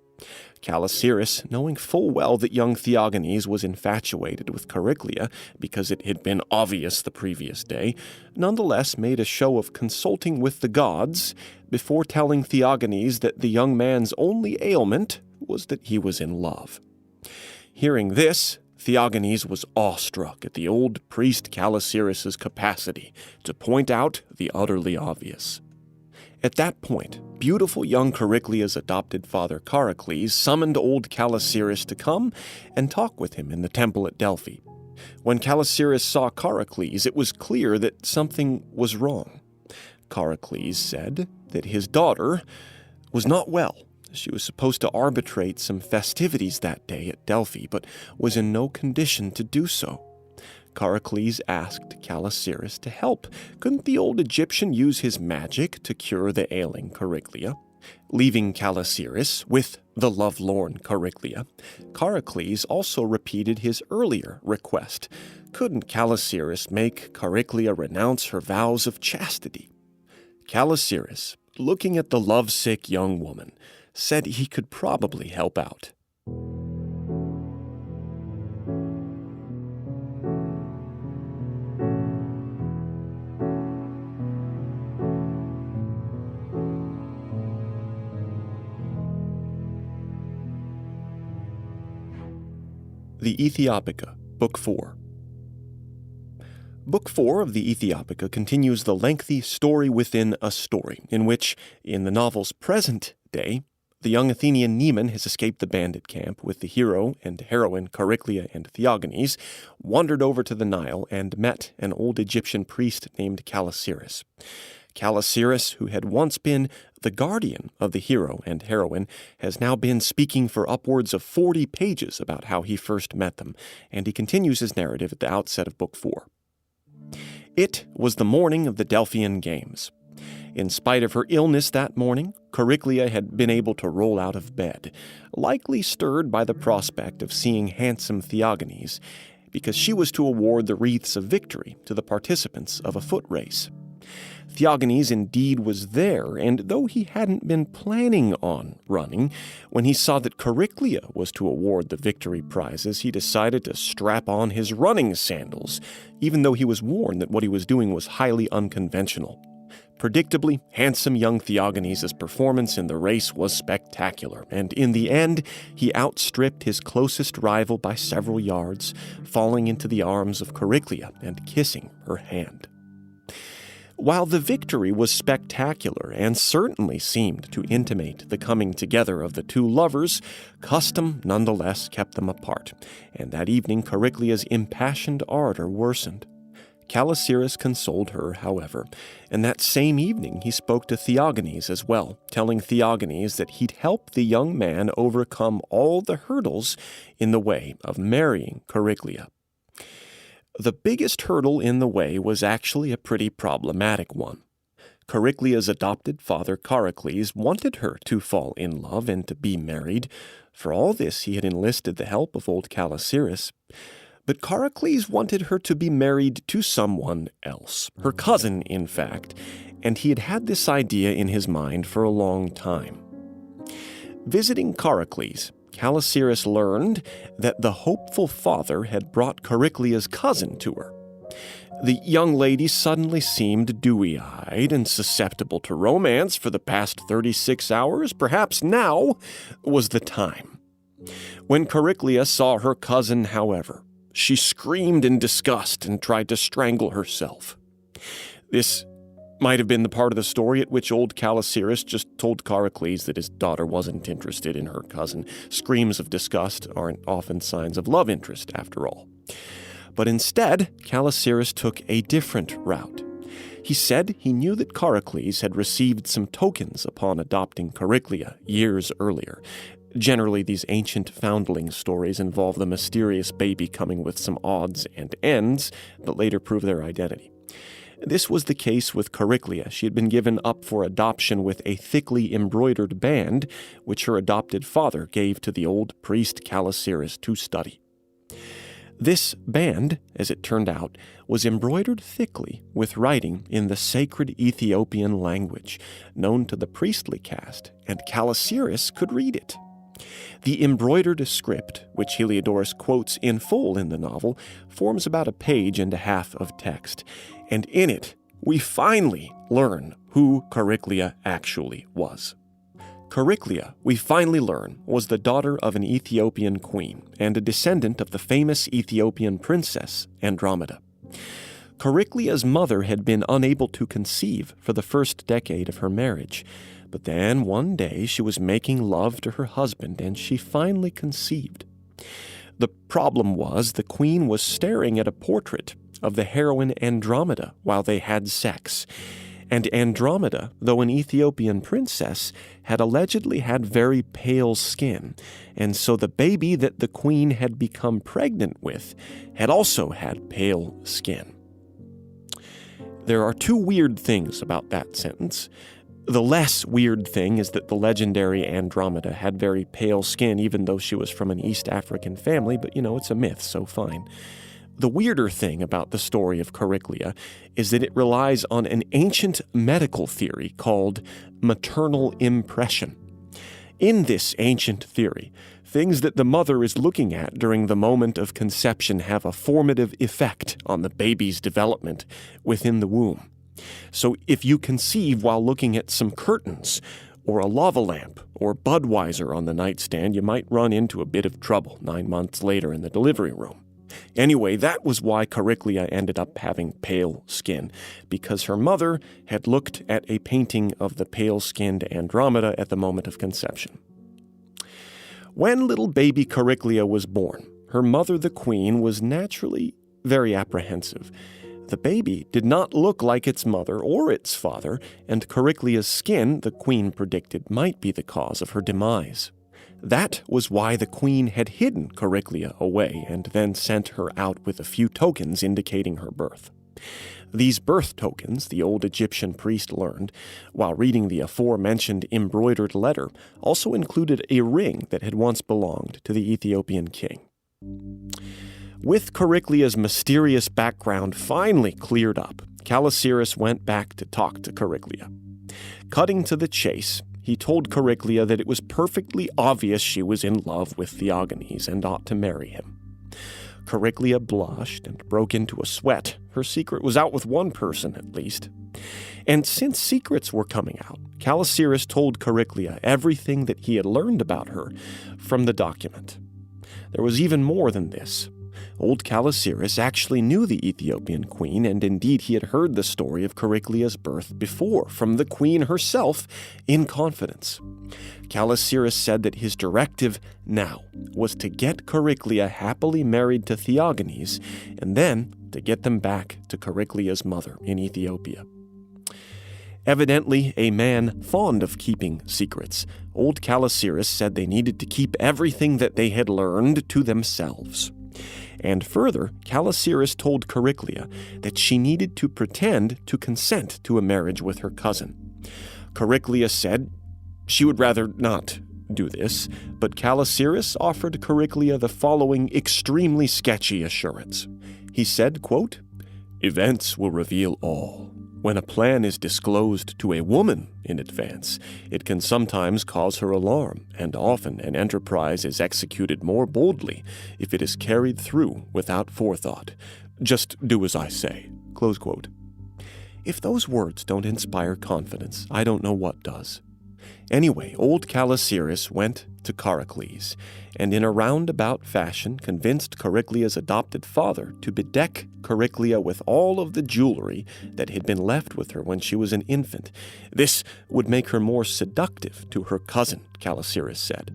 Callicyrus, knowing full well that young Theagenes was infatuated with Chariclea, because it had been obvious the previous day, nonetheless made a show of consulting with the gods before telling Theagenes that the young man's only ailment was that he was in love. Hearing this, Theagenes was awestruck at the old priest Callicyrus's capacity to point out the utterly obvious. At that point, beautiful young Chariclea's adopted father Charicles summoned old Callicyrus to come and talk with him in the temple at Delphi. When Callicyrus saw Charicles, it was clear that something was wrong. Charicles said that his daughter was not well. She was supposed to arbitrate some festivities that day at Delphi, but was in no condition to do so. Charicles asked Callicyrus to help. Couldn't the old Egyptian use his magic to cure the ailing Chariclea? Leaving Callicyrus with the lovelorn Chariclea, Charicles also repeated his earlier request. Couldn't Callicyrus make Chariclea renounce her vows of chastity? Callicyrus, looking at the lovesick young woman, said he could probably help out. The Ethiopica, Book 4. Book 4 of the Ethiopica continues the lengthy story within a story, in which, in the novel's present day, the young Athenian Nemean has escaped the bandit camp with the hero and heroine Chariclea and Theagenes, wandered over to the Nile, and met an old Egyptian priest named Callicyrus. Callicyrus, who had once been the guardian of the hero and heroine, has now been speaking for upwards of 40 pages about how he first met them, and he continues his narrative at the outset of Book 4. It was the morning of the Delphian Games. In spite of her illness that morning, Chariclea had been able to roll out of bed, likely stirred by the prospect of seeing handsome Theagenes, because she was to award the wreaths of victory to the participants of a foot race. Theagenes indeed was there, and though he hadn't been planning on running, when he saw that Chariclea was to award the victory prizes, he decided to strap on his running sandals, even though he was warned that what he was doing was highly unconventional. Predictably, handsome young Theagenes' performance in the race was spectacular, and in the end, he outstripped his closest rival by several yards, falling into the arms of Chariclea and kissing her hand. While the victory was spectacular and certainly seemed to intimate the coming together of the two lovers, custom nonetheless kept them apart, and that evening Chariclea's impassioned ardor worsened. Callicyrus consoled her, however, and that same evening he spoke to Theagenes as well, telling Theagenes that he'd help the young man overcome all the hurdles in the way of marrying Chariclea. The biggest hurdle in the way was actually a pretty problematic one. Chariclea's adopted father Charicles wanted her to fall in love and to be married. For all this he had enlisted the help of old Callicyrus. But Charicles wanted her to be married to someone else, her cousin, in fact, and he had had this idea in his mind for a long time. Visiting Charicles, Callicyrus learned that the hopeful father had brought Chariclea's cousin to her. The young lady suddenly seemed dewy-eyed and susceptible to romance for the past 36 hours. Perhaps now was the time. When Chariclea saw her cousin, however, she screamed in disgust and tried to strangle herself. This might have been the part of the story at which old Callicyrus just told Charicles that his daughter wasn't interested in her cousin. Screams of disgust aren't often signs of love interest, after all. But instead, Callicyrus took a different route. He said he knew that Charicles had received some tokens upon adopting Chariclea years earlier. Generally, these ancient foundling stories involve the mysterious baby coming with some odds and ends that later prove their identity. This was the case with Chariclea. She had been given up for adoption with a thickly embroidered band, which her adopted father gave to the old priest Callicyrus to study. This band, as it turned out, was embroidered thickly with writing in the sacred Ethiopian language, known to the priestly caste, and Callicyrus could read it. The embroidered script, which Heliodorus quotes in full in the novel, forms about a page and a half of text, and in it we finally learn who Chariclea actually was. Chariclea, we finally learn, was the daughter of an Ethiopian queen and a descendant of the famous Ethiopian princess Andromeda. Chariclea's mother had been unable to conceive for the first decade of her marriage, but then one day she was making love to her husband and she finally conceived. The problem was the queen was staring at a portrait of the heroine Andromeda while they had sex. And Andromeda, though an Ethiopian princess, had allegedly had very pale skin, and so the baby that the queen had become pregnant with had also had pale skin. There are two weird things about that sentence. The less weird thing is that the legendary Andromeda had very pale skin, even though she was from an East African family, but it's a myth, so fine. The weirder thing about the story of Chariclea is that it relies on an ancient medical theory called maternal impression. In this ancient theory, things that the mother is looking at during the moment of conception have a formative effect on the baby's development within the womb. So if you conceive while looking at some curtains, or a lava lamp, or Budweiser on the nightstand, you might run into a bit of trouble 9 months later in the delivery room. Anyway, that was why Chariclea ended up having pale skin, because her mother had looked at a painting of the pale-skinned Andromeda at the moment of conception. When little baby Chariclea was born, her mother, the queen, was naturally very apprehensive. The baby did not look like its mother or its father, and Chariclea's skin, the queen predicted, might be the cause of her demise. That was why the queen had hidden Chariclea away and then sent her out with a few tokens indicating her birth. These birth tokens, the old Egyptian priest learned, while reading the aforementioned embroidered letter, also included a ring that had once belonged to the Ethiopian king. With Chariclea's mysterious background finally cleared up, Callicyrus went back to talk to Chariclea. Cutting to the chase, he told Chariclea that it was perfectly obvious she was in love with Theognis and ought to marry him. Chariclea blushed and broke into a sweat. Her secret was out with one person, at least. And since secrets were coming out, Callicyrus told Chariclea everything that he had learned about her from the document. There was even more than this. Old Callicyrus actually knew the Ethiopian queen, and indeed he had heard the story of Chariclea's birth before, from the queen herself, in confidence. Callicyrus said that his directive now was to get Chariclea happily married to Theognis, and then to get them back to Chariclea's mother in Ethiopia. Evidently a man fond of keeping secrets, old Callicyrus said they needed to keep everything that they had learned to themselves. And further, Callicyrus told Chariclea that she needed to pretend to consent to a marriage with her cousin. Chariclea said she would rather not do this, but Callicyrus offered Chariclea the following extremely sketchy assurance. He said, quote, "Events will reveal all. When a plan is disclosed to a woman in advance, it can sometimes cause her alarm, and often an enterprise is executed more boldly if it is carried through without forethought. Just do as I say." Close quote. If those words don't inspire confidence, I don't know what does. Anyway, old Calasiris went to Charicles, and in a roundabout fashion convinced Chariclea's adopted father to bedeck Chariclea with all of the jewelry that had been left with her when she was an infant. This would make her more seductive to her cousin, Calasiris said.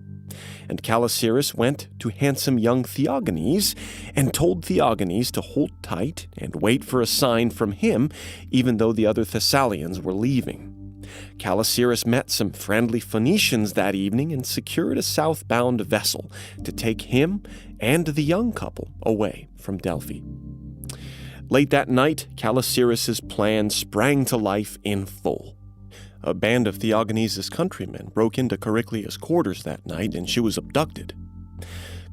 And Calasiris went to handsome young Theogenes and told Theogenes to hold tight and wait for a sign from him, even though the other Thessalians were leaving. Calasiris met some friendly Phoenicians that evening and secured a southbound vessel to take him and the young couple away from Delphi. Late that night, Calasiris' plan sprang to life in full. A band of Theogenes' countrymen broke into Chariclea's quarters that night, and she was abducted.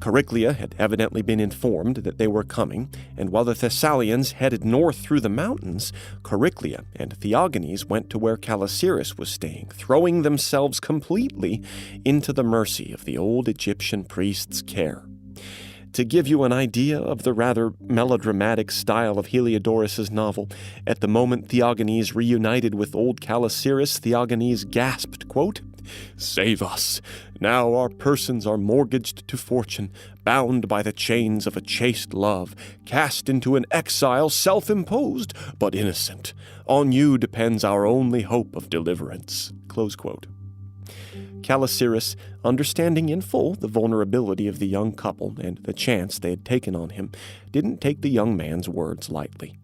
Chariclea had evidently been informed that they were coming, and while the Thessalians headed north through the mountains, Chariclea and Theogenes went to where Calasiris was staying, throwing themselves completely into the mercy of the old Egyptian priest's care. To give you an idea of the rather melodramatic style of Heliodorus' novel, at the moment Theogenes reunited with old Calasiris, Theogenes gasped, quote, "Save us! Now our persons are mortgaged to fortune, bound by the chains of a chaste love, cast into an exile self-imposed, but innocent. On you depends our only hope of deliverance." Close quote. Calasiris, understanding in full the vulnerability of the young couple and the chance they had taken on him, didn't take the young man's words lightly.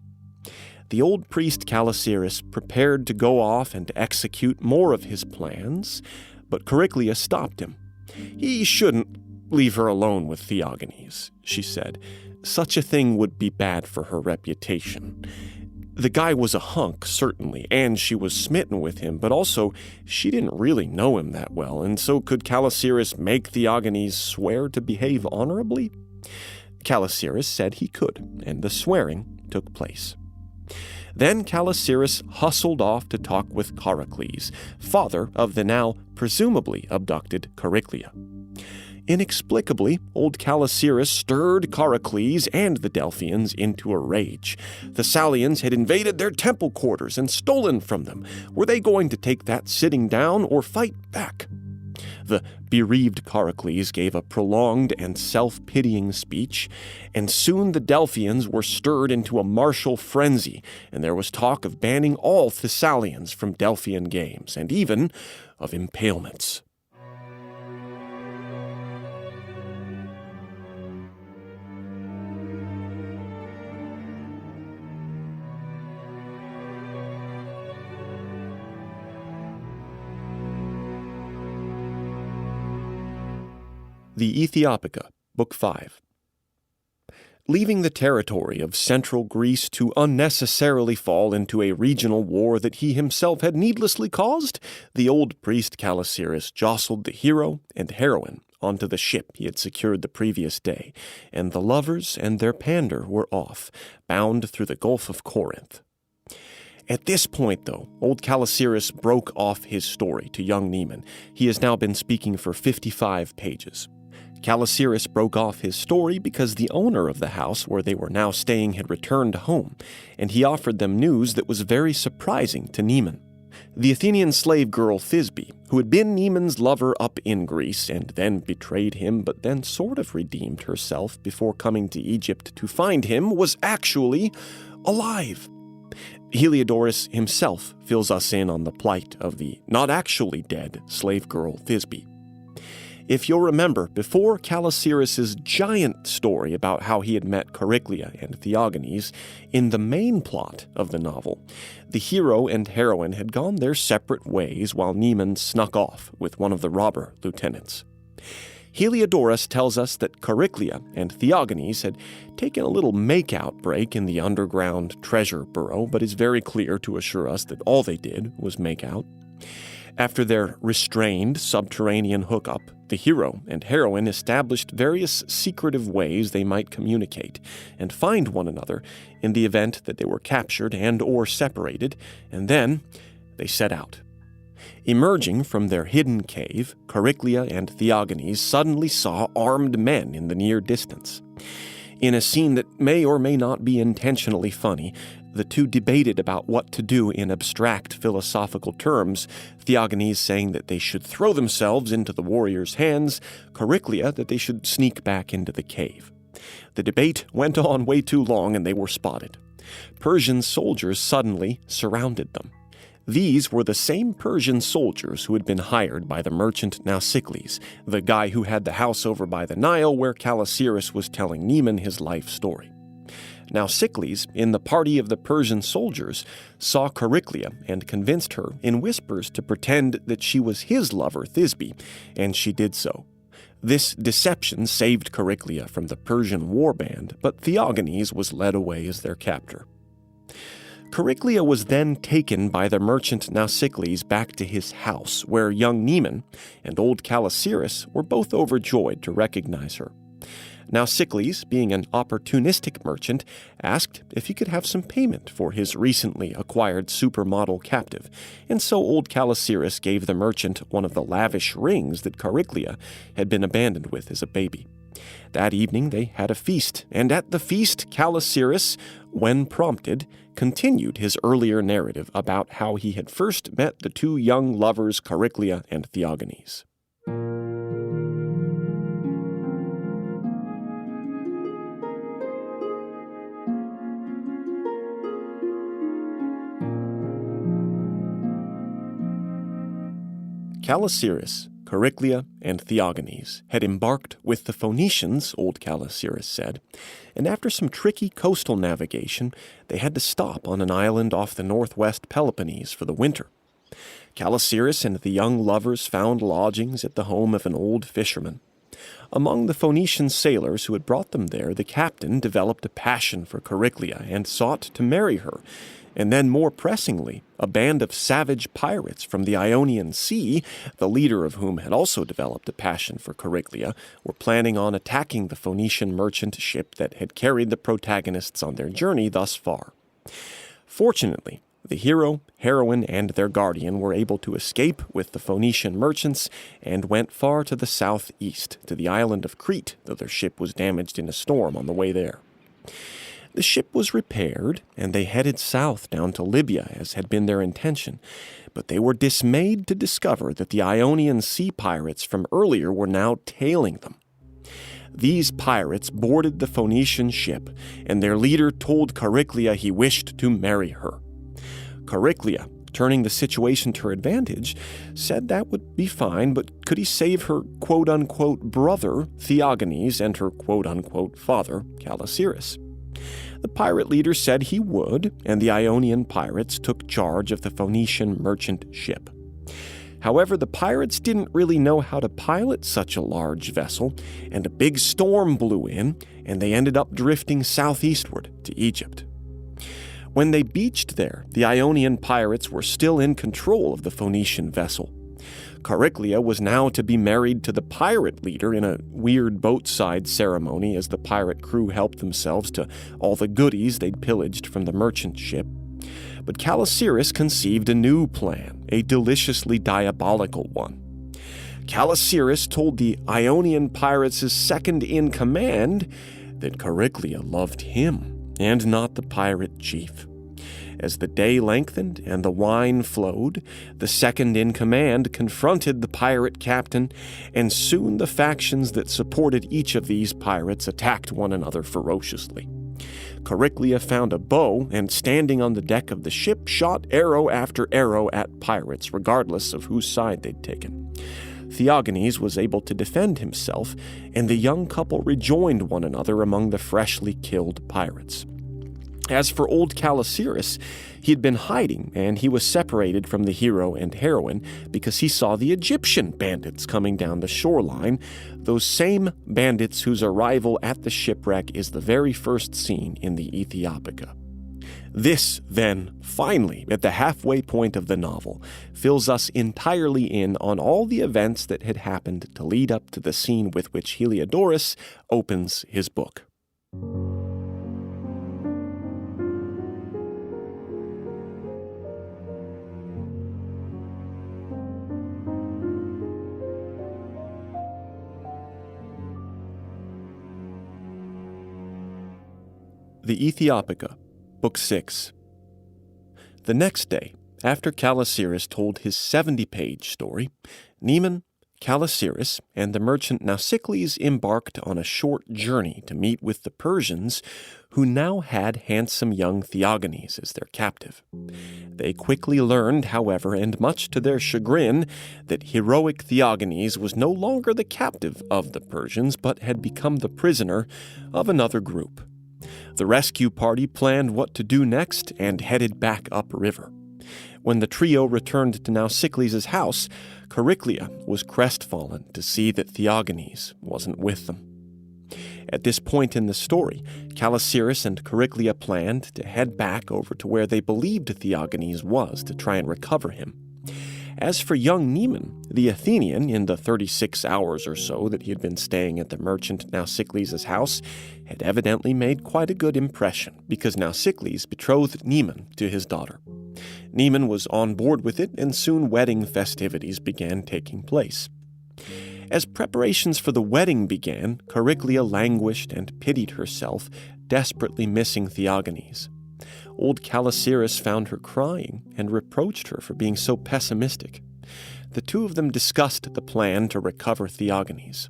The old priest Calasiris prepared to go off and execute more of his plans, but Chariclea stopped him. "He shouldn't leave her alone with Theogenes," she said. "Such a thing would be bad for her reputation. The guy was a hunk, certainly, and she was smitten with him, but also she didn't really know him that well, and so could Calasiris make Theogenes swear to behave honorably?" Calasiris said he could, and the swearing took place. Then Calasiris hustled off to talk with Charicles, father of the now presumably abducted Chariclea. Inexplicably, old Calasiris stirred Charicles and the Delphians into a rage. The Thessalians had invaded their temple quarters and stolen from them. Were they going to take that sitting down or fight back? The bereaved Charicles gave a prolonged and self-pitying speech, and soon the Delphians were stirred into a martial frenzy, and there was talk of banning all Thessalians from Delphian games, and even of impalements. The Ethiopica, Book 5. Leaving the territory of central Greece to unnecessarily fall into a regional war that he himself had needlessly caused, the old priest Calasiris jostled the hero and heroine onto the ship he had secured the previous day, and the lovers and their pander were off, bound through the Gulf of Corinth. At this point, though, old Calasiris broke off his story to young Neman. He has now been speaking for 55 pages. Calasiris broke off his story because the owner of the house where they were now staying had returned home, and he offered them news that was very surprising to Neman. The Athenian slave girl Thisbe, who had been Neman's lover up in Greece and then betrayed him but then sort of redeemed herself before coming to Egypt to find him, was actually alive. Heliodorus himself fills us in on the plight of the not-actually-dead slave girl Thisbe. If you'll remember, before Calasiris' giant story about how he had met Chariclea and Theogenes, in the main plot of the novel, the hero and heroine had gone their separate ways while Neman snuck off with one of the robber lieutenants. Heliodorus tells us that Chariclea and Theogenes had taken a little make-out break in the underground treasure burrow, but is very clear to assure us that all they did was make out. After their restrained subterranean hookup, the hero and heroine established various secretive ways they might communicate and find one another in the event that they were captured and or separated, and then they set out. Emerging from their hidden cave, Chariclia and Theogenes suddenly saw armed men in the near distance. In a scene that may or may not be intentionally funny, the two debated about what to do in abstract philosophical terms, Theogenes saying that they should throw themselves into the warriors' hands, Chariclia that they should sneak back into the cave. The debate went on way too long and they were spotted. Persian soldiers suddenly surrounded them. These were the same Persian soldiers who had been hired by the merchant Nausicles, the guy who had the house over by the Nile where Calasiris was telling Neman his life story. Nausicles, in the party of the Persian soldiers, saw Chariclia and convinced her in whispers to pretend that she was his lover Thisbe, and she did so. This deception saved Chariclia from the Persian warband, but Theogenes was led away as their captor. Chariclia was then taken by the merchant Nausicles back to his house, where young Neman and old Calasiris were both overjoyed to recognize her. Nausicles, being an opportunistic merchant, asked if he could have some payment for his recently acquired supermodel captive, and so old Calasiris gave the merchant one of the lavish rings that Chariclia had been abandoned with as a baby. That evening they had a feast, and at the feast Calasiris, when prompted, continued his earlier narrative about how he had first met the two young lovers Chariclia and Theogenes. Calasiris, Chariclia, and Theogenes had embarked with the Phoenicians, old Calasiris said, and after some tricky coastal navigation, they had to stop on an island off the northwest Peloponnese for the winter. Calasiris and the young lovers found lodgings at the home of an old fisherman. Among the Phoenician sailors who had brought them there, the captain developed a passion for Chariclia and sought to marry her, and then more pressingly, a band of savage pirates from the Ionian Sea, the leader of whom had also developed a passion for Chariclia, were planning on attacking the Phoenician merchant ship that had carried the protagonists on their journey thus far. Fortunately, the hero, heroine, and their guardian were able to escape with the Phoenician merchants and went far to the southeast, to the island of Crete, though their ship was damaged in a storm on the way there. The ship was repaired, and they headed south down to Libya, as had been their intention, but they were dismayed to discover that the Ionian Sea pirates from earlier were now tailing them. These pirates boarded the Phoenician ship, and their leader told Chariclia he wished to marry her. Chariclia, turning the situation to her advantage, said that would be fine, but could he save her quote-unquote brother, Theogenes, and her quote-unquote father, Calasiris? The pirate leader said he would, and the Ionian pirates took charge of the Phoenician merchant ship. However, the pirates didn't really know how to pilot such a large vessel, and a big storm blew in, and they ended up drifting southeastward to Egypt. When they beached there, the Ionian pirates were still in control of the Phoenician vessel. Chariclia was now to be married to the pirate leader in a weird boatside ceremony as the pirate crew helped themselves to all the goodies they'd pillaged from the merchant ship. But Calasiris conceived a new plan, a deliciously diabolical one. Calasiris told the Ionian pirates' second-in-command that Chariclia loved him and not the pirate chief. As the day lengthened and the wine flowed, the second-in-command confronted the pirate captain, and soon the factions that supported each of these pirates attacked one another ferociously. Chariclia found a bow and, standing on the deck of the ship, shot arrow after arrow at pirates, regardless of whose side they'd taken. Theogenes was able to defend himself, and the young couple rejoined one another among the freshly killed pirates. As for old Calasiris, he had been hiding, and he was separated from the hero and heroine because he saw the Egyptian bandits coming down the shoreline, those same bandits whose arrival at the shipwreck is the very first scene in the Ethiopica. This, then, finally, at the halfway point of the novel, fills us entirely in on all the events that had happened to lead up to the scene with which Heliodorus opens his book. The Ethiopica, Book 6. The next day, after Calasiris told his 70-page story, Neman, Calasiris, and the merchant Nausicles embarked on a short journey to meet with the Persians, who now had handsome young Theogenes as their captive. They quickly learned, however, and much to their chagrin, that heroic Theogenes was no longer the captive of the Persians, but had become the prisoner of another group. The rescue party planned what to do next and headed back upriver. When the trio returned to Nausicles' house, Chariclia was crestfallen to see that Theogenes wasn't with them. At this point in the story, Calasiris and Chariclia planned to head back over to where they believed Theogenes was to try and recover him. As for young Neman, the Athenian, in the 36 hours or so that he had been staying at the merchant Nausicles' house, had evidently made quite a good impression, because Nausicles betrothed Neman to his daughter. Neman was on board with it, and soon wedding festivities began taking place. As preparations for the wedding began, Chariclia languished and pitied herself, desperately missing Theogenes. Old Calasiris found her crying and reproached her for being so pessimistic. The two of them discussed the plan to recover Theogenes.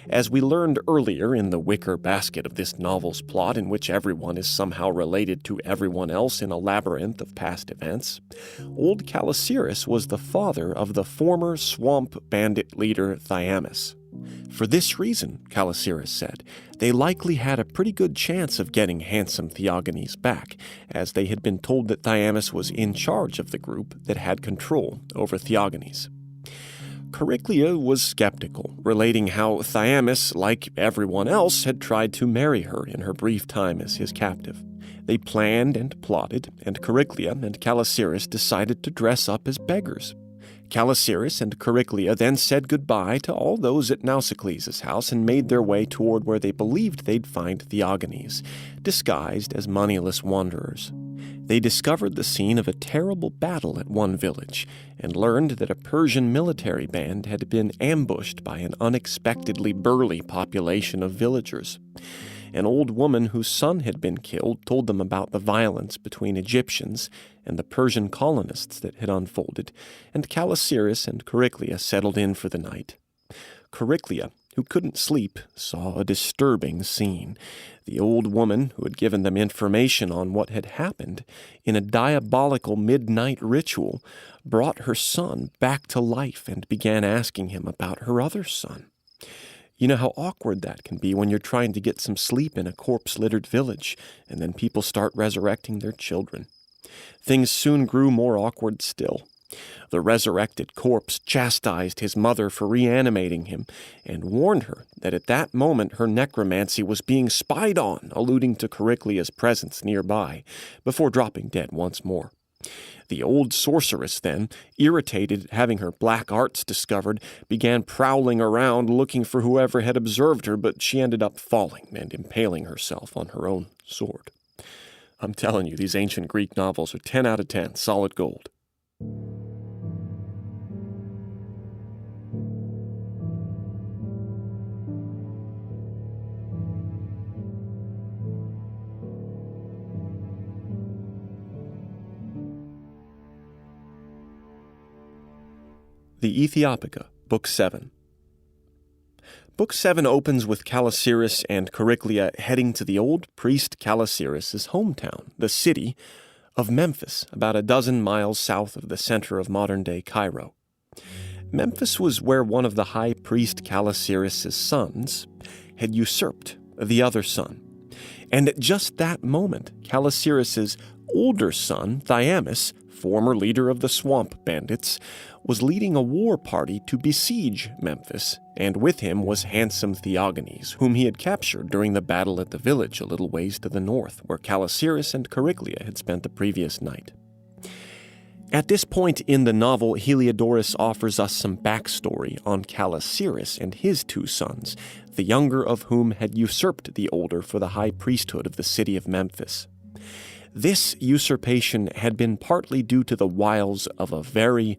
As we learned earlier in the wicker basket of this novel's plot, in which everyone is somehow related to everyone else in a labyrinth of past events, old Calasiris was the father of the former swamp bandit leader Thyamis. For this reason, Calasiris said, they likely had a pretty good chance of getting handsome Theogenes back, as they had been told that Thyamis was in charge of the group that had control over Theogenes. Chariclia was skeptical, relating how Thyamis, like everyone else, had tried to marry her in her brief time as his captive. They planned and plotted, and Chariclia and Calasiris decided to dress up as beggars. Calasiris and Chariclia then said goodbye to all those at Nausicles' house and made their way toward where they believed they'd find Theogenes, disguised as moneyless wanderers. They discovered the scene of a terrible battle at one village and learned that a Persian military band had been ambushed by an unexpectedly burly population of villagers. An old woman whose son had been killed told them about the violence between Egyptians and the Persian colonists that had unfolded, and Calasiris and Chariclia settled in for the night. Chariclia, who couldn't sleep, saw a disturbing scene. The old woman, who had given them information on what had happened, in a diabolical midnight ritual, brought her son back to life and began asking him about her other son. You know how awkward that can be when you're trying to get some sleep in a corpse-littered village, and then people start resurrecting their children. Things soon grew more awkward still. The resurrected corpse chastised his mother for reanimating him and warned her that at that moment her necromancy was being spied on, alluding to Chariclia's presence nearby, before dropping dead once more. The old sorceress then, irritated at having her black arts discovered, began prowling around looking for whoever had observed her, but she ended up falling and impaling herself on her own sword. I'm telling you, these ancient Greek novels are 10 out of 10, solid gold. The Ethiopica, Book 7. Book 7 opens with Calasiris and Chariclia heading to the old priest Calasiris' hometown, the city of Memphis, about a dozen miles south of the center of modern-day Cairo. Memphis was where one of the high priest Calasiris' sons had usurped the other son. And at just that moment, Calasiris' older son, Thyamis, former leader of the Swamp Bandits, was leading a war party to besiege Memphis, and with him was handsome Theogenes, whom he had captured during the battle at the village a little ways to the north, where Callicyrus and Chariclia had spent the previous night. At this point in the novel, Heliodorus offers us some backstory on Callicyrus and his two sons, the younger of whom had usurped the older for the high priesthood of the city of Memphis. This usurpation had been partly due to the wiles of a very,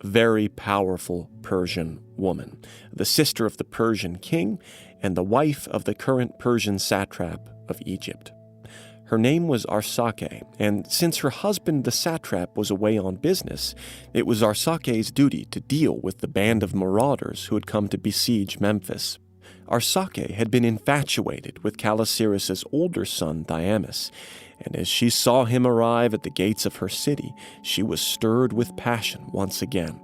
very powerful Persian woman, the sister of the Persian king and the wife of the current Persian satrap of Egypt. Her name was Arsake, and since her husband the satrap was away on business, it was Arsake's duty to deal with the band of marauders who had come to besiege Memphis. Arsake had been infatuated with Callicyrus's older son Thyamis, and as she saw him arrive at the gates of her city, she was stirred with passion once again.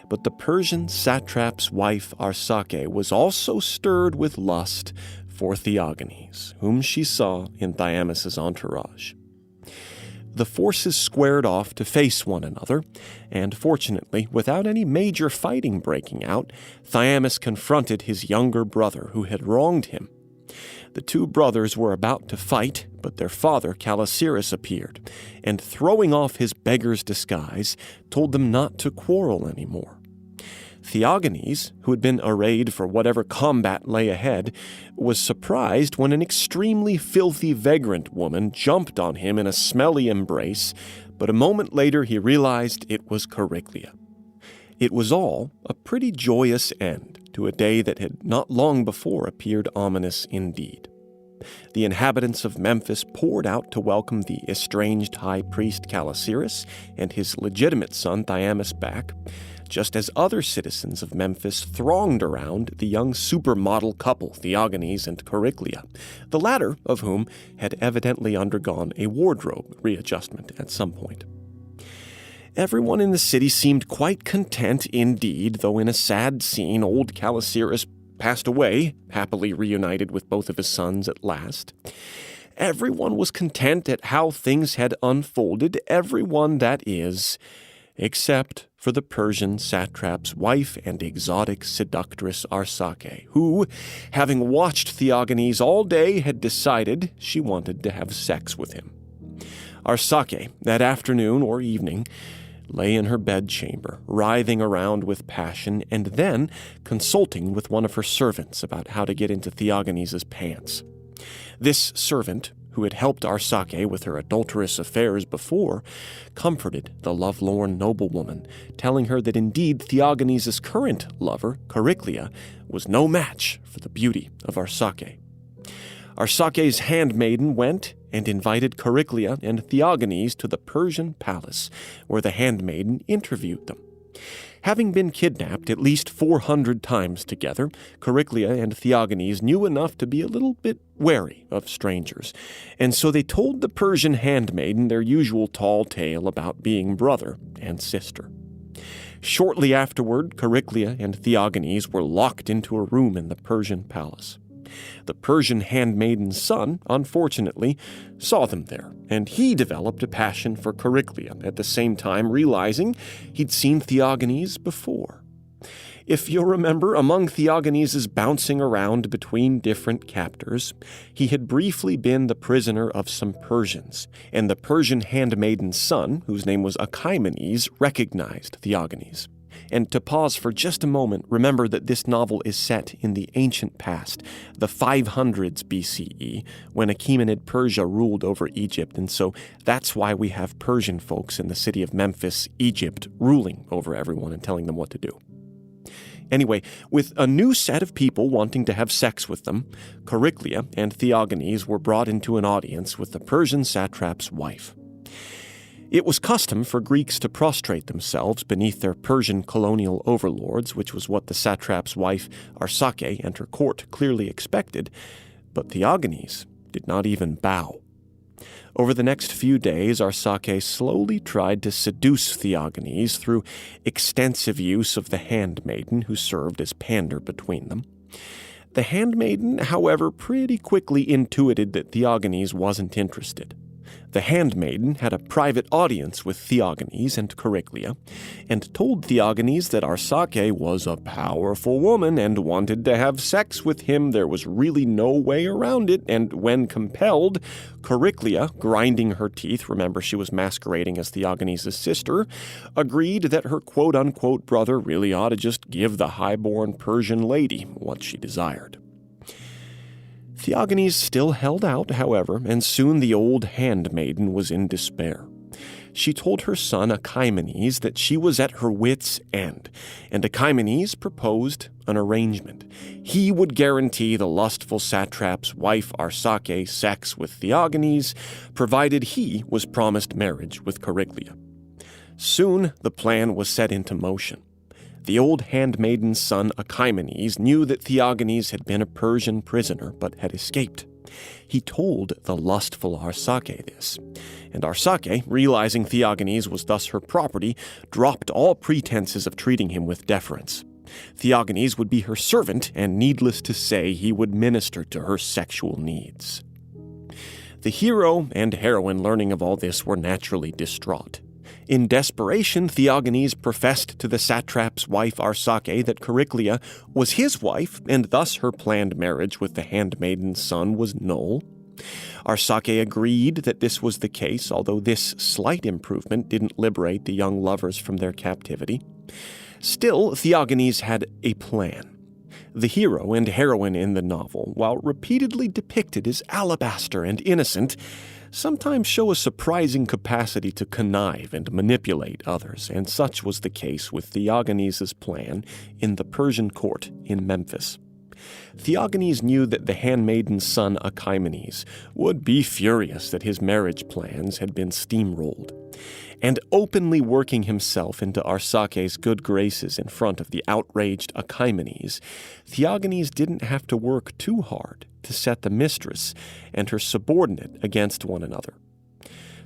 But the Persian satrap's wife Arsake was also stirred with lust for Theogenes, whom she saw in Thyamis' entourage. The forces squared off to face one another, and fortunately, without any major fighting breaking out, Thyamis confronted his younger brother who had wronged him. The two brothers were about to fight, but their father, Callicyrus, appeared, and throwing off his beggar's disguise, told them not to quarrel anymore. Theogenes, who had been arrayed for whatever combat lay ahead, was surprised when an extremely filthy vagrant woman jumped on him in a smelly embrace, but a moment later he realized it was Chariclia. It was all a pretty joyous end to a day that had not long before appeared ominous indeed. The inhabitants of Memphis poured out to welcome the estranged high priest Callicyrus and his legitimate son Thyamis back, just as other citizens of Memphis thronged around the young supermodel couple Theogenes and Chariclia, the latter of whom had evidently undergone a wardrobe readjustment at some point. Everyone in the city seemed quite content indeed, though in a sad scene old Callicyrus passed away, happily reunited with both of his sons at last. Everyone was content at how things had unfolded, everyone, that is, except for the Persian satrap's wife and exotic seductress Arsake, who, having watched Theogenes all day, had decided she wanted to have sex with him. Arsake, that afternoon or evening, lay in her bedchamber, writhing around with passion, and then consulting with one of her servants about how to get into Theogenes' pants. This servant, who had helped Arsake with her adulterous affairs before, comforted the lovelorn noblewoman, telling her that indeed Theogenes' current lover, Chariclia, was no match for the beauty of Arsake. Arsake's handmaiden went and invited Chariclia and Theogenes to the Persian palace, where the handmaiden interviewed them. Having been kidnapped at least 400 times together, Chariclia and Theogenes knew enough to be a little bit wary of strangers, and so they told the Persian handmaiden their usual tall tale about being brother and sister. Shortly afterward, Chariclia and Theogenes were locked into a room in the Persian palace. The Persian handmaiden's son, unfortunately, saw them there, and he developed a passion for Chariclia, at the same time realizing he'd seen Theogenes before. If you'll remember, among Theogenes' bouncing around between different captors, he had briefly been the prisoner of some Persians, and the Persian handmaiden's son, whose name was Achaemenes, recognized Theogenes. And to pause for just a moment, remember that this novel is set in the ancient past, the 500s BCE, when Achaemenid Persia ruled over Egypt, and so that's why we have Persian folks in the city of Memphis, Egypt, ruling over everyone and telling them what to do. Anyway, with a new set of people wanting to have sex with them, Chariclia and Theogenes were brought into an audience with the Persian satrap's wife. It was custom for Greeks to prostrate themselves beneath their Persian colonial overlords, which was what the satrap's wife, Arsake, and her court clearly expected, but Theogenes did not even bow. Over the next few days, Arsake slowly tried to seduce Theogenes through extensive use of the handmaiden who served as pander between them. The handmaiden, however, pretty quickly intuited that Theogenes wasn't interested. The handmaiden had a private audience with Theogenes and Chariclia, and told Theogenes that Arsace was a powerful woman and wanted to have sex with him. There was really no way around it, and when compelled, Chariclia, grinding her teeth, remember she was masquerading as Theogenes' sister, agreed that her quote-unquote brother really ought to just give the highborn Persian lady what she desired. Theogenes still held out, however, and soon the old handmaiden was in despair. She told her son Achaemenes that she was at her wits' end, and Achaemenes proposed an arrangement. He would guarantee the lustful satrap's wife Arsace sex with Theogenes, provided he was promised marriage with Chariclia. Soon the plan was set into motion. The old handmaiden's son Achaemenes knew that Theogenes had been a Persian prisoner but had escaped. He told the lustful Arsace this, and Arsace, realizing Theogenes was thus her property, dropped all pretenses of treating him with deference. Theogenes would be her servant, and needless to say, he would minister to her sexual needs. The hero and heroine, learning of all this, were naturally distraught. In desperation, Theogenes professed to the satrap's wife Arsace that Chariclia was his wife, and thus her planned marriage with the handmaiden's son was null. Arsace agreed that this was the case, although this slight improvement didn't liberate the young lovers from their captivity. Still, Theogenes had a plan. The hero and heroine in the novel, while repeatedly depicted as alabaster and innocent, sometimes show a surprising capacity to connive and manipulate others, and such was the case with Theogenes' plan in the Persian court in Memphis. Theogenes knew that the handmaiden's son Achaemenes would be furious that his marriage plans had been steamrolled, and openly working himself into Arsace's good graces in front of the outraged Achaemenes, Theogenes didn't have to work too hard to set the mistress and her subordinate against one another.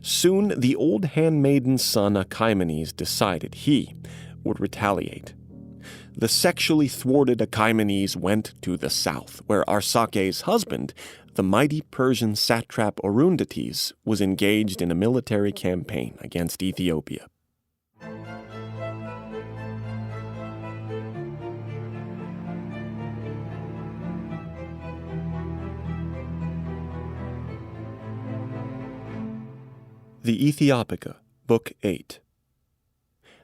Soon the old handmaiden's son Achaemenes decided he would retaliate. The sexually thwarted Achaemenes went to the south, where Arsace's husband, the mighty Persian satrap Orundates, was engaged in a military campaign against Ethiopia. The Ethiopica, Book 8.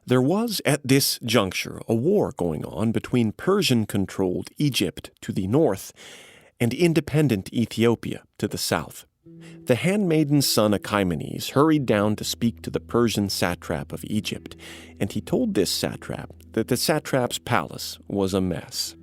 There was at this juncture a war going on between Persian-controlled Egypt to the north and independent Ethiopia to the south. The handmaiden's son Achaemenes hurried down to speak to the Persian satrap of Egypt, and he told this satrap that the satrap's palace was a mess.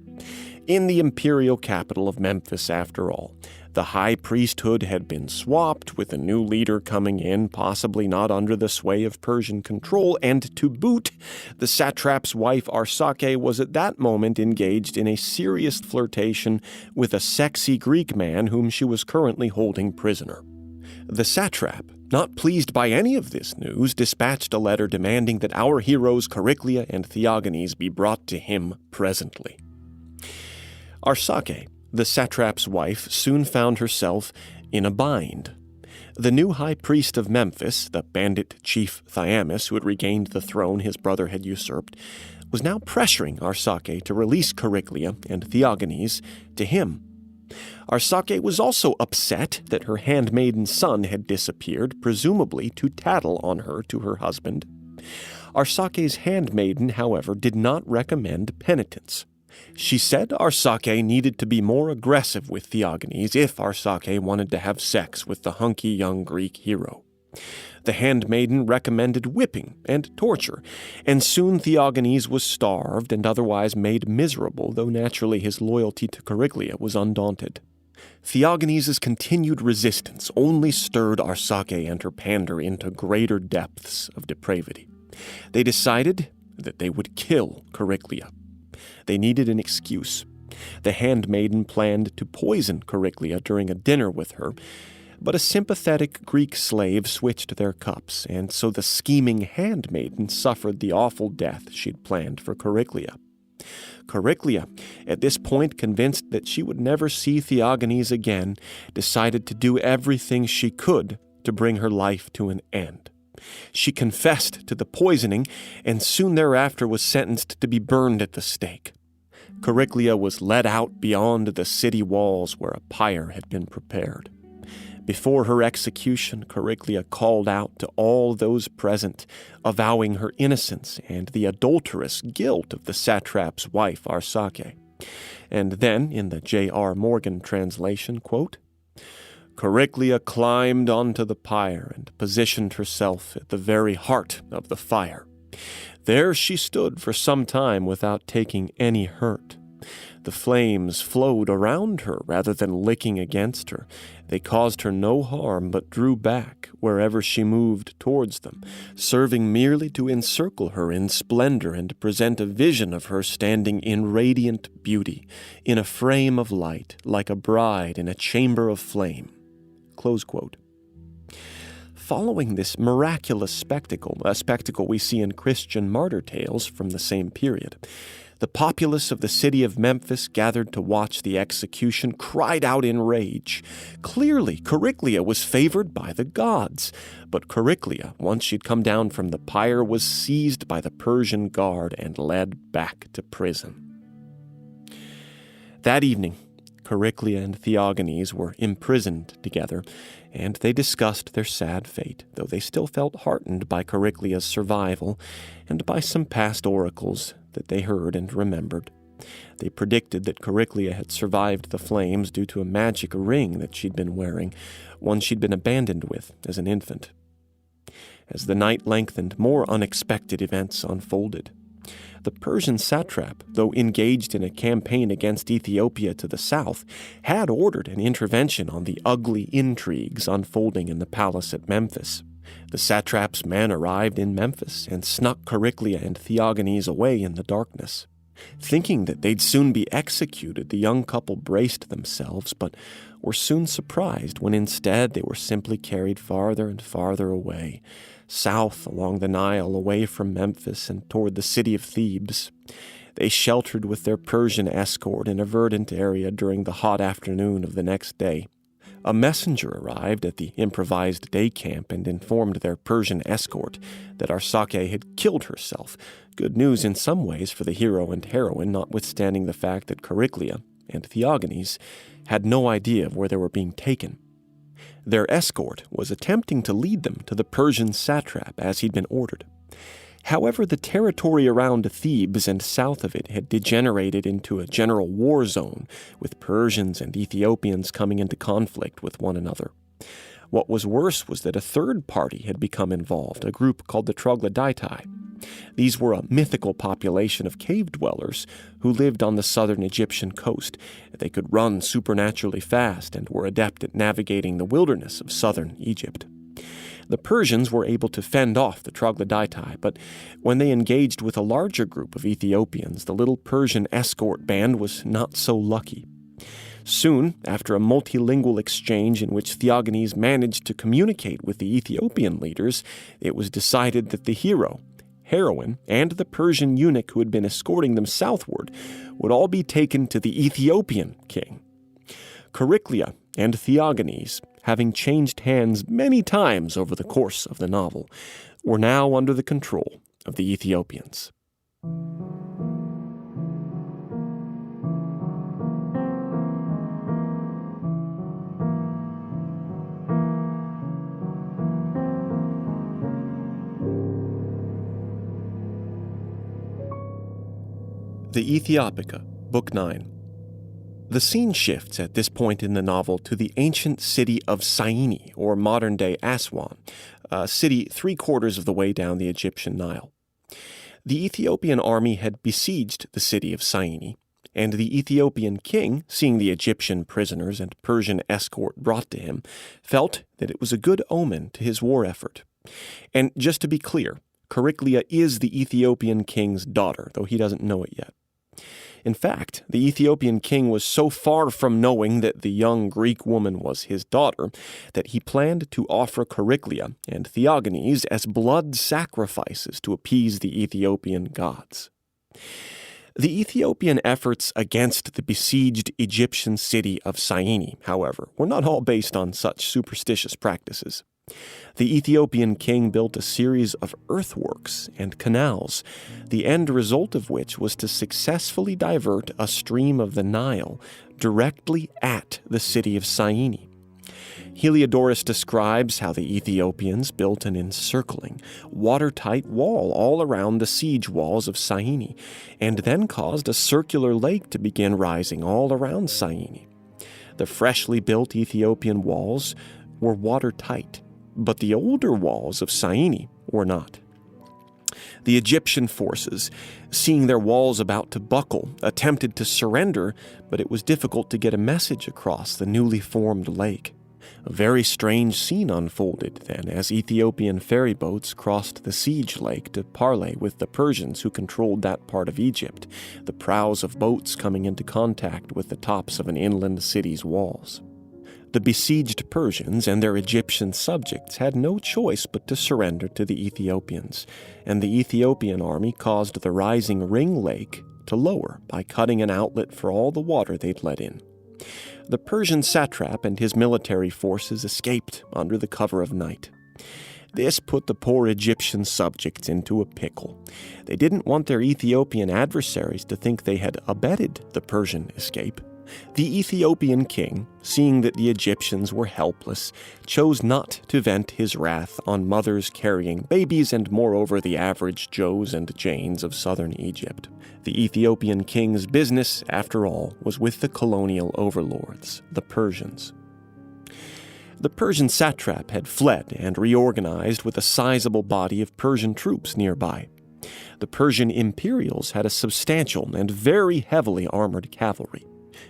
In the imperial capital of Memphis, after all, the high priesthood had been swapped with a new leader coming in, possibly not under the sway of Persian control, and to boot, the satrap's wife Arsace was at that moment engaged in a serious flirtation with a sexy Greek man whom she was currently holding prisoner. The satrap, not pleased by any of this news, dispatched a letter demanding that our heroes Chariclia and Theogenes be brought to him presently. Arsace, the satrap's wife, soon found herself in a bind. The new high priest of Memphis, the bandit chief Thyamis, who had regained the throne his brother had usurped, was now pressuring Arsace to release Chariclia and Theogenes to him. Arsace was also upset that her handmaiden's son had disappeared, presumably to tattle on her to her husband. Arsace's handmaiden, however, did not recommend penitence. She said Arsace needed to be more aggressive with Theogenes if Arsace wanted to have sex with the hunky young Greek hero. The handmaiden recommended whipping and torture, and soon Theogenes was starved and otherwise made miserable, though naturally his loyalty to Chariclia was undaunted. Theogenes' continued resistance only stirred Arsace and her pander into greater depths of depravity. They decided that they would kill Chariclia. They needed an excuse. The handmaiden planned to poison Chariclia during a dinner with her, but a sympathetic Greek slave switched their cups, and so the scheming handmaiden suffered the awful death she'd planned for Chariclia. Chariclia, at this point convinced that she would never see Theogenes again, decided to do everything she could to bring her life to an end. She confessed to the poisoning and soon thereafter was sentenced to be burned at the stake. Chariclia was led out beyond the city walls where a pyre had been prepared. Before her execution, Chariclia called out to all those present, avowing her innocence and the adulterous guilt of the satrap's wife, Arsake. And then, in the J.R. Morgan translation, quote, Chariclia climbed onto the pyre and positioned herself at the very heart of the fire. There she stood for some time without taking any hurt. The flames flowed around her rather than licking against her. They caused her no harm but drew back wherever she moved towards them, serving merely to encircle her in splendor and to present a vision of her standing in radiant beauty, in a frame of light, like a bride in a chamber of flame. Close quote. Following this miraculous spectacle, a spectacle we see in Christian martyr tales from the same period, the populace of the city of Memphis gathered to watch the execution cried out in rage. Clearly, Chariclia was favored by the gods, but Chariclia, once she'd come down from the pyre, was seized by the Persian guard and led back to prison. That evening, Chariclia and Theognis were imprisoned together, and they discussed their sad fate, though they still felt heartened by Chariclia's survival and by some past oracles that they heard and remembered. They predicted that Chariclia had survived the flames due to a magic ring that she'd been wearing, one she'd been abandoned with as an infant. As the night lengthened, more unexpected events unfolded. The Persian satrap, though engaged in a campaign against Ethiopia to the south, had ordered an intervention on the ugly intrigues unfolding in the palace at Memphis. The satrap's men arrived in Memphis and snuck Chariclia and Theognis away in the darkness. Thinking that they'd soon be executed, the young couple braced themselves, but were soon surprised when instead they were simply carried farther and farther away, south along the Nile, away from Memphis and toward the city of Thebes. They sheltered with their Persian escort in a verdant area during the hot afternoon of the next day. A messenger arrived at the improvised day camp and informed their Persian escort that Arsake had killed herself. Good news in some ways for the hero and heroine, notwithstanding the fact that Chariclia and Theognis had no idea of where they were being taken. Their escort was attempting to lead them to the Persian satrap as he'd been ordered. However, the territory around Thebes and south of it had degenerated into a general war zone, with Persians and Ethiopians coming into conflict with one another. What was worse was that a third party had become involved, a group called the Troglodytae. These were a mythical population of cave dwellers who lived on the southern Egyptian coast. They could run supernaturally fast and were adept at navigating the wilderness of southern Egypt. The Persians were able to fend off the Troglodytae, but when they engaged with a larger group of Ethiopians, the little Persian escort band was not so lucky. Soon, after a multilingual exchange in which Theognis managed to communicate with the Ethiopian leaders, it was decided that the hero, heroine, and the Persian eunuch who had been escorting them southward would all be taken to the Ethiopian king. Chariclia and Theognis, having changed hands many times over the course of the novel, were now under the control of the Ethiopians. The Ethiopica, Book 9. The scene shifts at this point in the novel to the ancient city of Syene, or modern-day Aswan, a city 3/4 of the way down the Egyptian Nile. The Ethiopian army had besieged the city of Syene, and the Ethiopian king, seeing the Egyptian prisoners and Persian escort brought to him, felt that it was a good omen to his war effort. And just to be clear, Chariclia is the Ethiopian king's daughter, though he doesn't know it yet. In fact, the Ethiopian king was so far from knowing that the young Greek woman was his daughter that he planned to offer Chariclia and Theognis as blood sacrifices to appease the Ethiopian gods. The Ethiopian efforts against the besieged Egyptian city of Syene, however, were not all based on such superstitious practices. The Ethiopian king built a series of earthworks and canals, the end result of which was to successfully divert a stream of the Nile directly at the city of Syene. Heliodorus describes how the Ethiopians built an encircling, watertight wall all around the siege walls of Syene, and then caused a circular lake to begin rising all around Syene. The freshly built Ethiopian walls were watertight, but the older walls of Syene were not. The Egyptian forces, seeing their walls about to buckle, attempted to surrender, but it was difficult to get a message across the newly formed lake. A very strange scene unfolded then as Ethiopian ferry boats crossed the siege lake to parley with the Persians who controlled that part of Egypt, the prows of boats coming into contact with the tops of an inland city's walls. The besieged Persians and their Egyptian subjects had no choice but to surrender to the Ethiopians, and the Ethiopian army caused the rising ring lake to lower by cutting an outlet for all the water they'd let in. The Persian satrap and his military forces escaped under the cover of night. This put the poor Egyptian subjects into a pickle. They didn't want their Ethiopian adversaries to think they had abetted the Persian escape. The Ethiopian king, seeing that the Egyptians were helpless, chose not to vent his wrath on mothers carrying babies and moreover the average Joes and Janes of southern Egypt. The Ethiopian king's business, after all, was with the colonial overlords, the Persians. The Persian satrap had fled and reorganized with a sizable body of Persian troops nearby. The Persian imperials had a substantial and very heavily armored cavalry.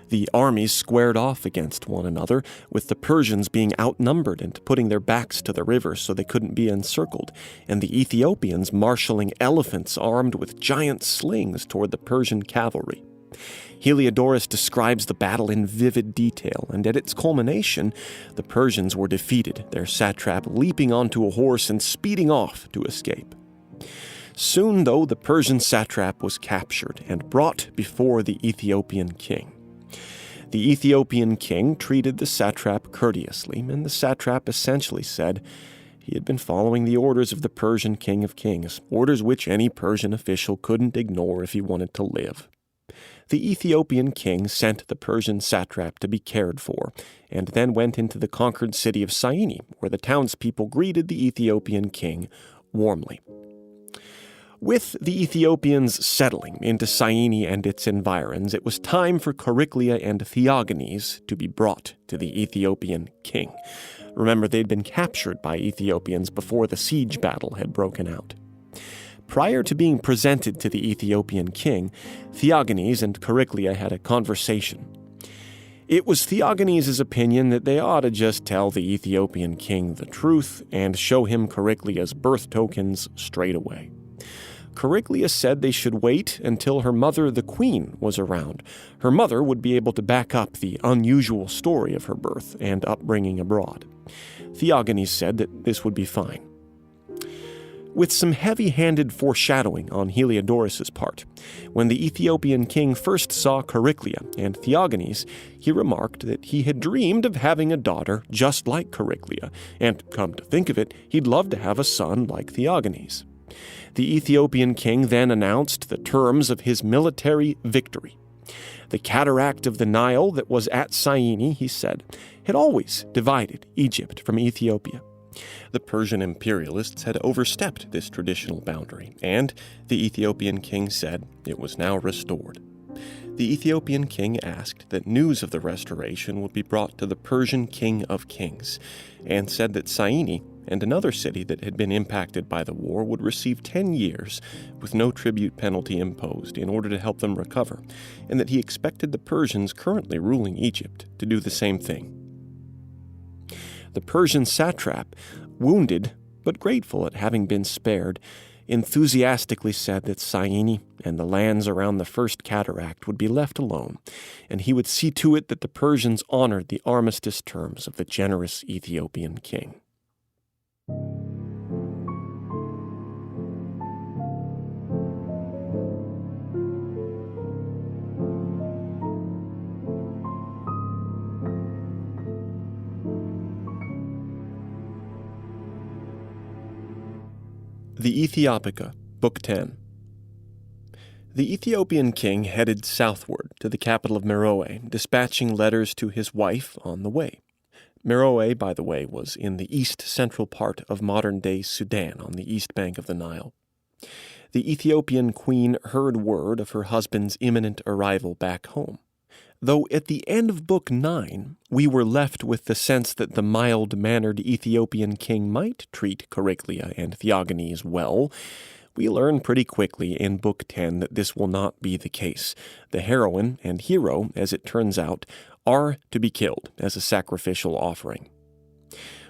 The armies squared off against one another, with the Persians being outnumbered and putting their backs to the river so they couldn't be encircled, and the Ethiopians marshaling elephants armed with giant slings toward the Persian cavalry. Heliodorus describes the battle in vivid detail, and at its culmination, the Persians were defeated, their satrap leaping onto a horse and speeding off to escape. Soon, though, the Persian satrap was captured and brought before the Ethiopian king. The Ethiopian king treated the satrap courteously, and the satrap essentially said he had been following the orders of the Persian king of kings, orders which any Persian official couldn't ignore if he wanted to live. The Ethiopian king sent the Persian satrap to be cared for, and then went into the conquered city of Syene, where the townspeople greeted the Ethiopian king warmly. With the Ethiopians settling into Syene and its environs, it was time for Chariclia and Theogenes to be brought to the Ethiopian king. Remember, they'd been captured by Ethiopians before the siege battle had broken out. Prior to being presented to the Ethiopian king, Theogenes and Chariclia had a conversation. It was Theogenes' opinion that they ought to just tell the Ethiopian king the truth and show him Chariclia's birth tokens straight away. Chariclia said they should wait until her mother, the queen, was around. Her mother would be able to back up the unusual story of her birth and upbringing abroad. Theogenes said that this would be fine. With some heavy-handed foreshadowing on Heliodorus' part, when the Ethiopian king first saw Chariclia and Theogenes, he remarked that he had dreamed of having a daughter just like Chariclia, and, come to think of it, he'd love to have a son like Theogenes. The Ethiopian king then announced the terms of his military victory. The cataract of the Nile that was at Syene, he said, had always divided Egypt from Ethiopia. The Persian imperialists had overstepped this traditional boundary, and the Ethiopian king said it was now restored. The Ethiopian king asked that news of the restoration would be brought to the Persian king of kings, and said that Syene and another city that had been impacted by the war would receive 10 years with no tribute penalty imposed in order to help them recover, and that he expected the Persians currently ruling Egypt to do the same thing. The Persian satrap, wounded but grateful at having been spared, enthusiastically said that Syene and the lands around the first cataract would be left alone, and he would see to it that the Persians honored the armistice terms of the generous Ethiopian king. The Ethiopica, Book 10. The Ethiopian king headed southward to the capital of Meroe, dispatching letters to his wife on the way. Meroe, by the way, was in the east-central part of modern-day Sudan on the east bank of the Nile. The Ethiopian queen heard word of her husband's imminent arrival back home, though at the end of Book 9 we were left with the sense that the mild-mannered Ethiopian king might treat Chariclia and Theogenes well. We learn pretty quickly in Book 10 that this will not be the case. The heroine and hero, as it turns out, are to be killed as a sacrificial offering.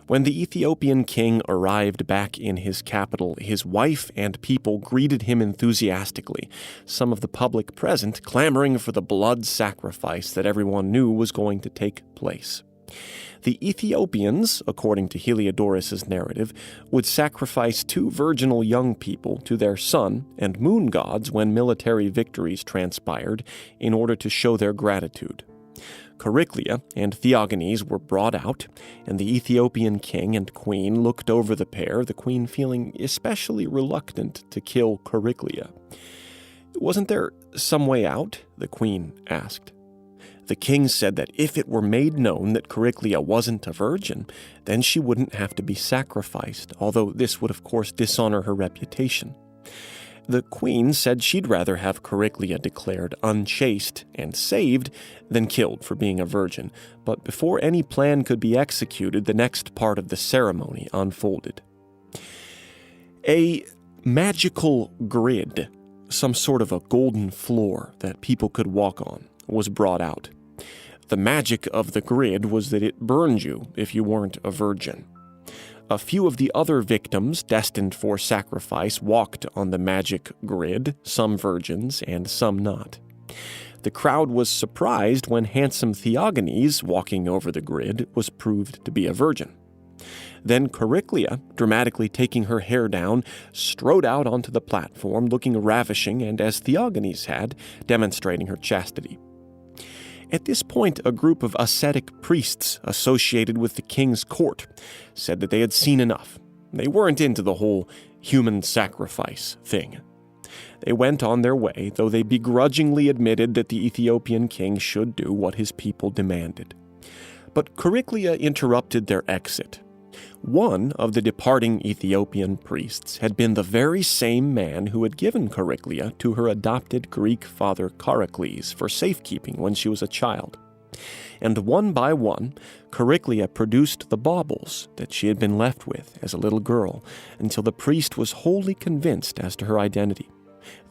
When the Ethiopian king arrived back in his capital, his wife and people greeted him enthusiastically, some of the public present clamoring for the blood sacrifice that everyone knew was going to take place. The Ethiopians, according to Heliodorus' narrative, would sacrifice 2 virginal young people to their sun and moon gods when military victories transpired in order to show their gratitude. Chariclia and Theogenes were brought out, and the Ethiopian king and queen looked over the pair, the queen feeling especially reluctant to kill Chariclia. "Wasn't there some way out?" the queen asked. The king said that if it were made known that Chariclia wasn't a virgin, then she wouldn't have to be sacrificed, although this would of course dishonor her reputation. The queen said she'd rather have Chariclia declared unchaste and saved than killed for being a virgin, but before any plan could be executed, the next part of the ceremony unfolded. A magical grid, some sort of a golden floor that people could walk on, was brought out. The magic of the grid was that it burned you if you weren't a virgin. A few of the other victims destined for sacrifice walked on the magic grid, some virgins and some not. The crowd was surprised when handsome Theogenes, walking over the grid, was proved to be a virgin. Then Chariclia, dramatically taking her hair down, strode out onto the platform, looking ravishing and, as Theogenes had, demonstrating her chastity. At this point, a group of ascetic priests associated with the king's court said that they had seen enough. They weren't into the whole human sacrifice thing. They went on their way, though they begrudgingly admitted that the Ethiopian king should do what his people demanded. But Chariclia interrupted their exit. One of the departing Ethiopian priests had been the very same man who had given Chariclia to her adopted Greek father Charicles for safekeeping when she was a child. And one by one, Chariclia produced the baubles that she had been left with as a little girl, until the priest was wholly convinced as to her identity.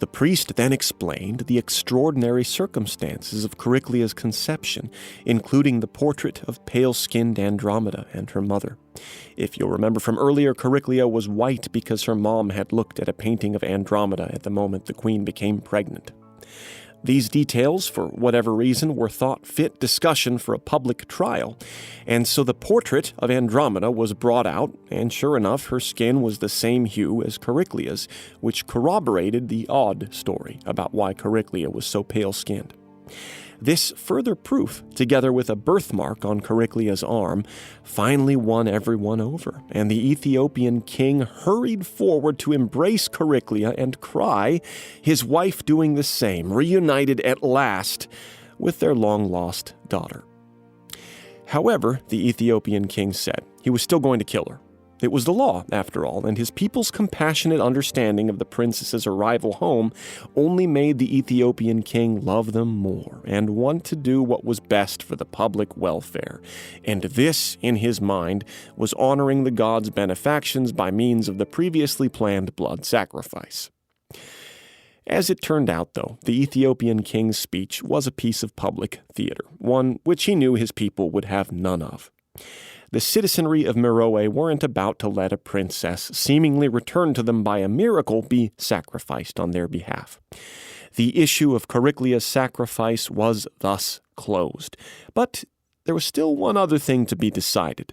The priest then explained the extraordinary circumstances of Chariclia's conception, including the portrait of pale-skinned Andromeda and her mother. If you'll remember from earlier, Chariclia was white because her mom had looked at a painting of Andromeda at the moment the queen became pregnant. These details, for whatever reason, were thought fit discussion for a public trial, and so the portrait of Andromeda was brought out, and sure enough, her skin was the same hue as Chariclia's, which corroborated the odd story about why Chariclia was so pale-skinned. This further proof, together with a birthmark on Chariclia's arm, finally won everyone over, and the Ethiopian king hurried forward to embrace Chariclia and cry, his wife doing the same, reunited at last with their long-lost daughter. However, the Ethiopian king said he was still going to kill her. It was the law, after all, and his people's compassionate understanding of the princess's arrival home only made the Ethiopian king love them more and want to do what was best for the public welfare. And this, in his mind, was honoring the god's benefactions by means of the previously planned blood sacrifice. As it turned out, though, the Ethiopian king's speech was a piece of public theater, one which he knew his people would have none of. The citizenry of Meroe weren't about to let a princess, seemingly returned to them by a miracle, be sacrificed on their behalf. The issue of Chariclia's sacrifice was thus closed. But there was still one other thing to be decided.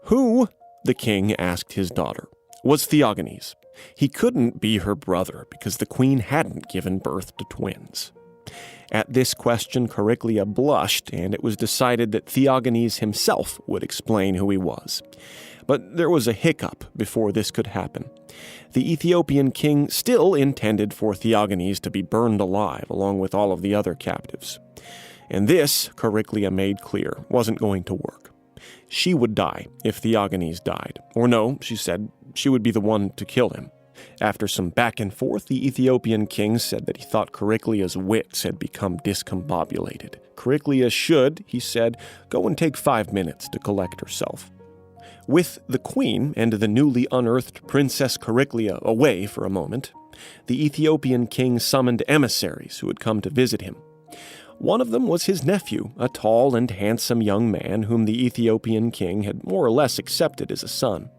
Who, the king asked his daughter, was Theogenes? He couldn't be her brother because the queen hadn't given birth to twins. At this question, Chariclia blushed, and it was decided that Theogenes himself would explain who he was. But there was a hiccup before this could happen. The Ethiopian king still intended for Theogenes to be burned alive along with all of the other captives. And this, Chariclia made clear, wasn't going to work. She would die if Theogenes died. Or no, she said, she would be the one to kill him. After some back and forth, the Ethiopian king said that he thought Chariclia's wits had become discombobulated. Chariclia should, he said, go and take 5 minutes to collect herself. With the queen and the newly unearthed Princess Chariclia away for a moment, the Ethiopian king summoned emissaries who had come to visit him. One of them was his nephew, a tall and handsome young man whom the Ethiopian king had more or less accepted as a son.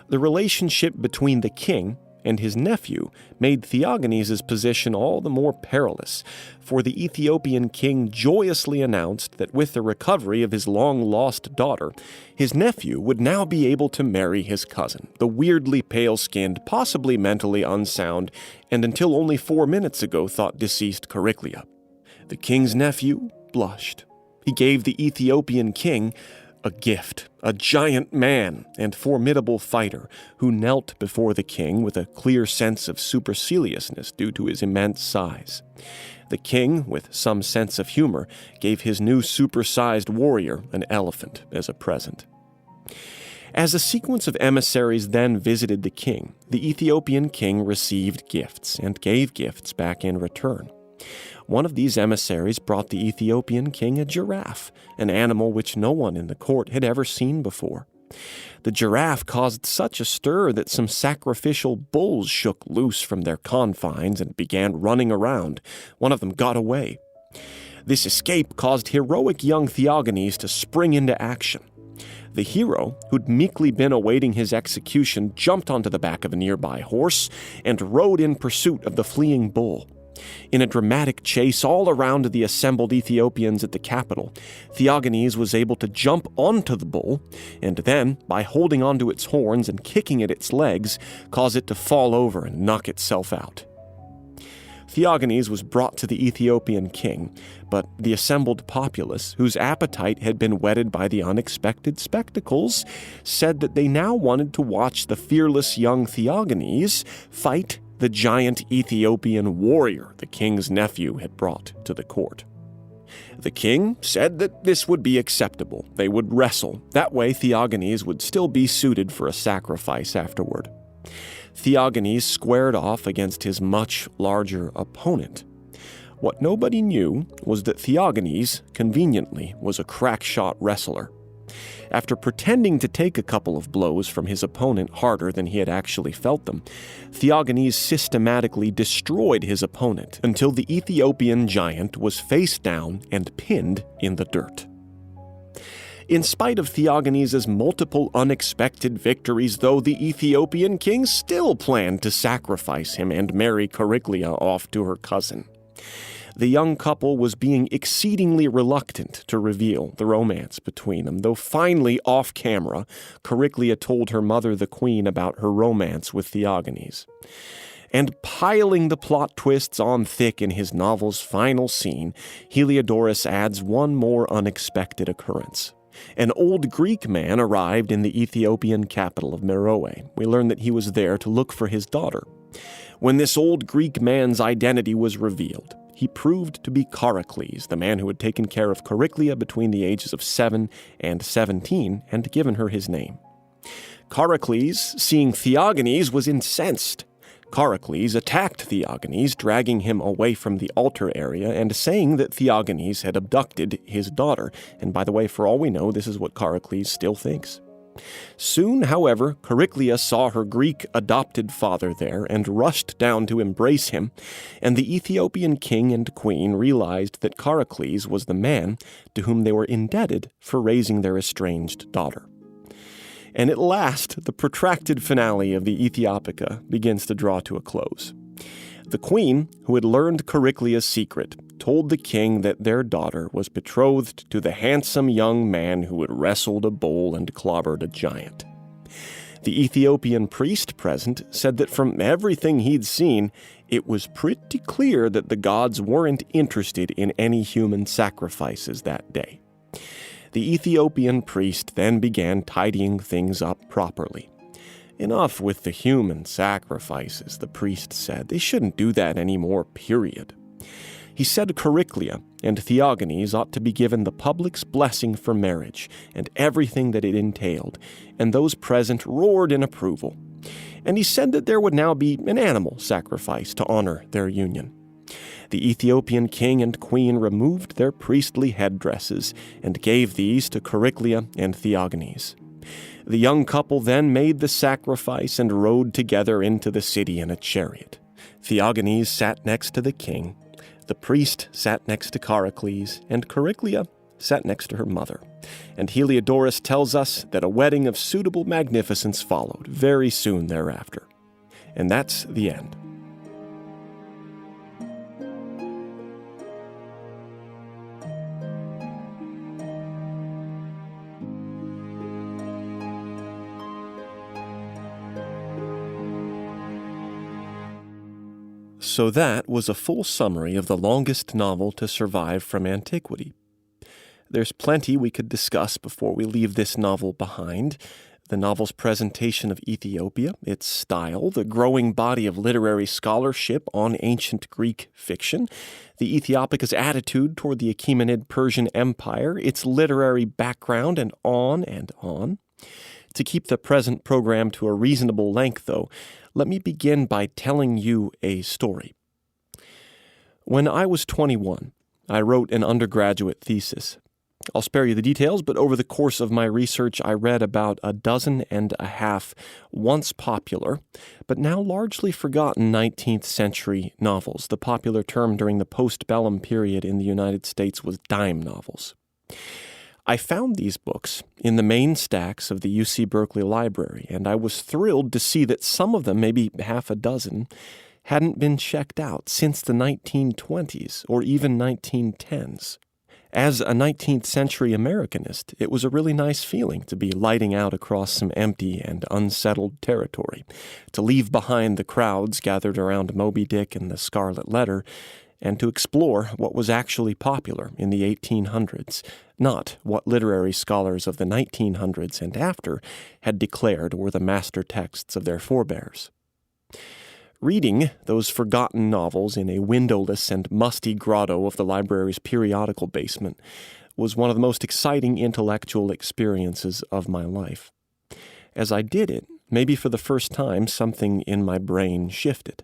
The relationship between the king and his nephew made Theogenes' position all the more perilous, for the Ethiopian king joyously announced that with the recovery of his long-lost daughter, his nephew would now be able to marry his cousin, the weirdly pale-skinned, possibly mentally unsound, and until only 4 minutes ago thought deceased Chariclia. The king's nephew blushed. He gave the Ethiopian king a gift, a giant man and formidable fighter who knelt before the king with a clear sense of superciliousness due to his immense size. The king, with some sense of humor, gave his new supersized warrior an elephant as a present. As a sequence of emissaries then visited the king, the Ethiopian king received gifts and gave gifts back in return. One of these emissaries brought the Ethiopian king a giraffe, an animal which no one in the court had ever seen before. The giraffe caused such a stir that some sacrificial bulls shook loose from their confines and began running around. One of them got away. This escape caused heroic young Theogenes to spring into action. The hero, who'd meekly been awaiting his execution, jumped onto the back of a nearby horse and rode in pursuit of the fleeing bull. In a dramatic chase all around the assembled Ethiopians at the capital, Theogenes was able to jump onto the bull, and then, by holding onto its horns and kicking at its legs, cause it to fall over and knock itself out. Theogenes was brought to the Ethiopian king, but the assembled populace, whose appetite had been whetted by the unexpected spectacles, said that they now wanted to watch the fearless young Theogenes fight the giant Ethiopian warrior the king's nephew had brought to the court. The king said that this would be acceptable. They would wrestle. That way Theogenes would still be suited for a sacrifice afterward. Theogenes squared off against his much larger opponent. What nobody knew was that Theogenes, conveniently, was a crack-shot wrestler. After pretending to take a couple of blows from his opponent harder than he had actually felt them, Theogenes systematically destroyed his opponent until the Ethiopian giant was face down and pinned in the dirt. In spite of Theogenes' multiple unexpected victories, though, the Ethiopian king still planned to sacrifice him and marry Chariclia off to her cousin. The young couple was being exceedingly reluctant to reveal the romance between them, though finally, off-camera, Chariclia told her mother, the queen, about her romance with Theogenes. And piling the plot twists on thick in his novel's final scene, Heliodorus adds one more unexpected occurrence. An old Greek man arrived in the Ethiopian capital of Meroe. We learn that he was there to look for his daughter. When this old Greek man's identity was revealed, he proved to be Charicles, the man who had taken care of Chariclia between the ages of 7 and 17 and given her his name. Charicles, seeing Theogenes, was incensed. Charicles attacked Theogenes, dragging him away from the altar area and saying that Theogenes had abducted his daughter. And by the way, for all we know, this is what Charicles still thinks. Soon, however, Chariclia saw her Greek adopted father there and rushed down to embrace him, and the Ethiopian king and queen realized that Charicles was the man to whom they were indebted for raising their estranged daughter. And at last, the protracted finale of the Ethiopica begins to draw to a close. The queen, who had learned Chariclia's secret, told the king that their daughter was betrothed to the handsome young man who had wrestled a bull and clobbered a giant. The Ethiopian priest present said that from everything he'd seen, it was pretty clear that the gods weren't interested in any human sacrifices that day. The Ethiopian priest then began tidying things up properly. "Enough with the human sacrifices," the priest said. "They shouldn't do that anymore, period." He said Chariclia and Theogonies ought to be given the public's blessing for marriage and everything that it entailed, and those present roared in approval. And he said that there would now be an animal sacrifice to honor their union. The Ethiopian king and queen removed their priestly headdresses and gave these to Chariclia and Theogonies. The young couple then made the sacrifice and rode together into the city in a chariot. Theogonies sat next to the king, the priest sat next to Charicles, and Chariclia sat next to her mother. And Heliodorus tells us that a wedding of suitable magnificence followed very soon thereafter. And that's the end. So that was a full summary of the longest novel to survive from antiquity. There's plenty we could discuss before we leave this novel behind. The novel's presentation of Ethiopia, its style, the growing body of literary scholarship on ancient Greek fiction, the Ethiopica's attitude toward the Achaemenid Persian Empire, its literary background, and on and on. To keep the present program to a reasonable length, though, let me begin by telling you a story. When I was 21, I wrote an undergraduate thesis. I'll spare you the details, but over the course of my research, I read about 12 once popular, but now largely forgotten 19th century novels. The popular term during the postbellum period in the United States was dime novels. I found these books in the main stacks of the UC Berkeley Library, and I was thrilled to see that some of them, maybe half a dozen, hadn't been checked out since the 1920s or even 1910s. As a 19th century Americanist, it was a really nice feeling to be lighting out across some empty and unsettled territory, to leave behind the crowds gathered around Moby Dick and the Scarlet Letter, and to explore what was actually popular in the 1800s, not what literary scholars of the 1900s and after had declared were the master texts of their forebears. Reading those forgotten novels in a windowless and musty grotto of the library's periodical basement was one of the most exciting intellectual experiences of my life. As I did it, maybe for the first time, something in my brain shifted.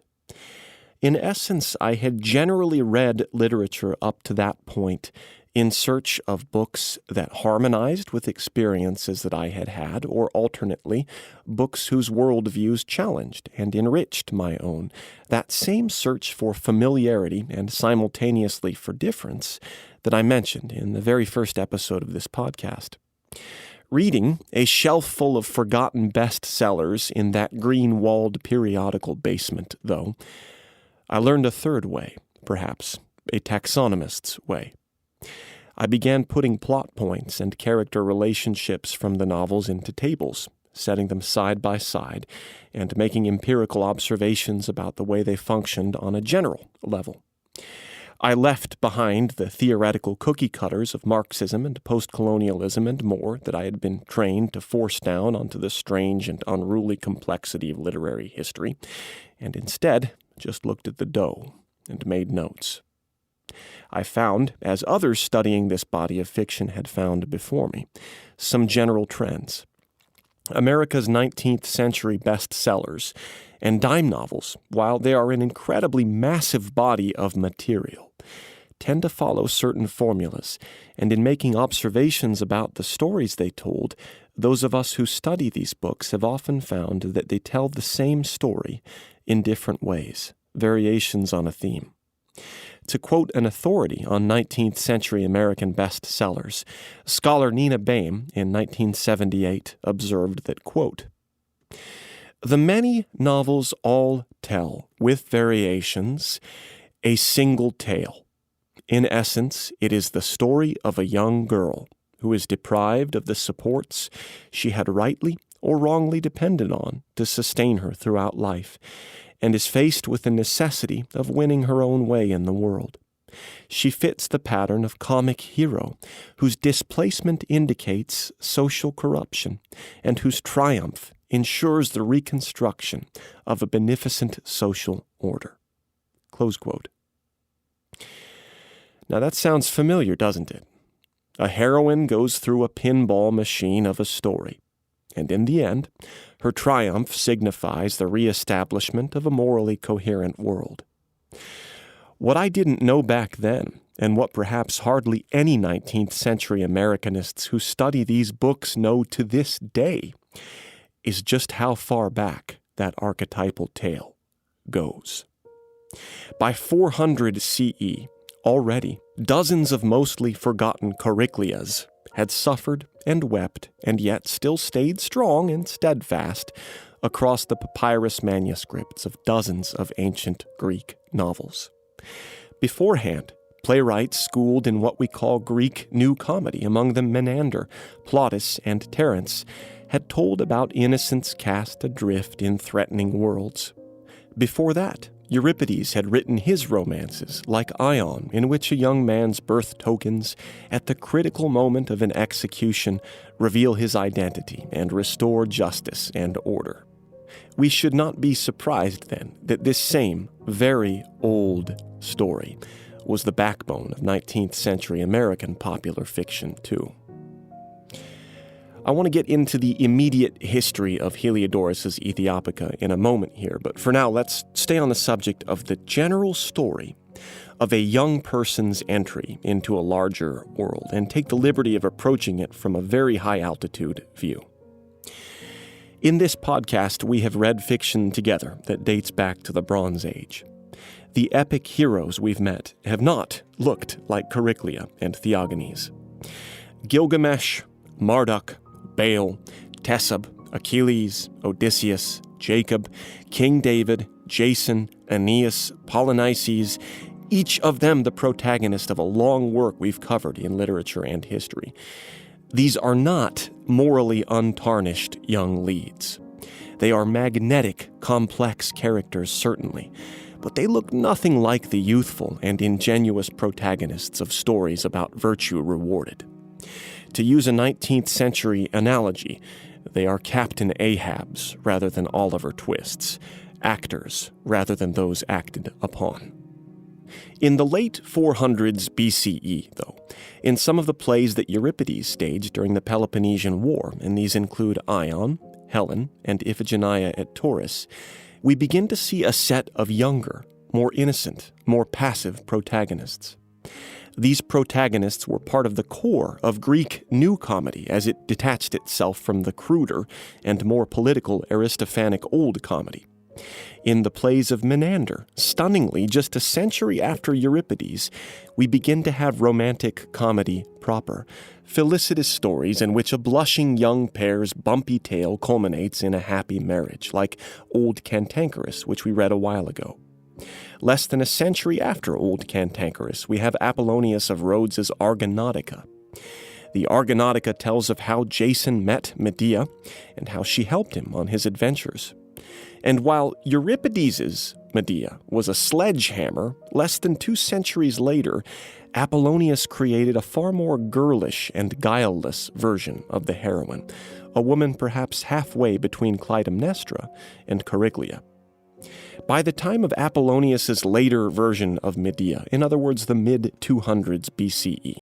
In essence, I had generally read literature up to that point in search of books that harmonized with experiences that I had had, or alternately, books whose worldviews challenged and enriched my own. That same search for familiarity and simultaneously for difference that I mentioned in the very first episode of this podcast. Reading a shelf full of forgotten bestsellers in that green-walled periodical basement, though, I learned a third way, perhaps a taxonomist's way. I began putting plot points and character relationships from the novels into tables, setting them side by side, and making empirical observations about the way they functioned on a general level. I left behind the theoretical cookie cutters of Marxism and post-colonialism and more that I had been trained to force down onto the strange and unruly complexity of literary history, and instead just looked at the dough and made notes. I found, as others studying this body of fiction had found before me, some general trends. America's 19th century bestsellers and dime novels, while they are an incredibly massive body of material, tend to follow certain formulas, and in making observations about the stories they told, those of us who study these books have often found that they tell the same story in different ways, variations on a theme. To quote an authority on 19th century American bestsellers, scholar Nina Boehm in 1978 observed that, quote, "The many novels all tell, with variations, a single tale. In essence, it is the story of a young girl who is deprived of the supports she had rightly or wrongly depended on to sustain her throughout life, and is faced with the necessity of winning her own way in the world. She fits the pattern of comic hero, whose displacement indicates social corruption, and whose triumph ensures the reconstruction of a beneficent social order. Close quote. Now that sounds familiar, doesn't it? A heroine goes through a pinball machine of a story, and in the end, her triumph signifies the reestablishment of a morally coherent world. What I didn't know back then, and what perhaps hardly any 19th century Americanists who study these books know to this day, is just how far back that archetypal tale goes. By 400 CE, already, dozens of mostly forgotten Charicleas had suffered and wept and yet still stayed strong and steadfast across the papyrus manuscripts of dozens of ancient Greek novels. Beforehand, playwrights schooled in what we call Greek New Comedy, among them Menander, Plautus, and Terence, had told about innocents cast adrift in threatening worlds. Before that, Euripides had written his romances, like Ion, in which a young man's birth tokens, at the critical moment of an execution, reveal his identity and restore justice and order. We should not be surprised, then, that this same, very old story was the backbone of 19th century American popular fiction, too. I want to get into the immediate history of Heliodorus' Ethiopica in a moment here, but for now, let's stay on the subject of the general story of a young person's entry into a larger world and take the liberty of approaching it from a very high-altitude view. In this podcast, we have read fiction together that dates back to the Bronze Age. The epic heroes we've met have not looked like Chariclea and Theogonies. Gilgamesh, Marduk, Baal, Tessub, Achilles, Odysseus, Jacob, King David, Jason, Aeneas, Polynices, each of them the protagonist of a long work we've covered in literature and history. These are not morally untarnished young leads. They are magnetic, complex characters, certainly, but they look nothing like the youthful and ingenuous protagonists of stories about virtue rewarded. To use a 19th century analogy, they are Captain Ahabs rather than Oliver Twists, actors rather than those acted upon. In the late 400s BCE, though, in some of the plays that Euripides staged during the Peloponnesian War, and these include Ion, Helen, and Iphigenia at Tauris, we begin to see a set of younger, more innocent, more passive protagonists. These protagonists were part of the core of Greek New Comedy as it detached itself from the cruder and more political Aristophanic Old Comedy. In the plays of Menander, stunningly, just a century after Euripides, we begin to have romantic comedy proper, felicitous stories in which a blushing young pair's bumpy tale culminates in a happy marriage, like Old Cantankerous, which we read a while ago. Less than a century after Old Cantankerous, we have Apollonius of Rhodes's Argonautica. The Argonautica tells of how Jason met Medea and how she helped him on his adventures. And while Euripides's Medea was a sledgehammer, less than 2 centuries later, Apollonius created a far more girlish and guileless version of the heroine, a woman perhaps halfway between Clytemnestra and Chariclea. By the time of Apollonius's later version of Medea, in other words, the mid-200s BCE,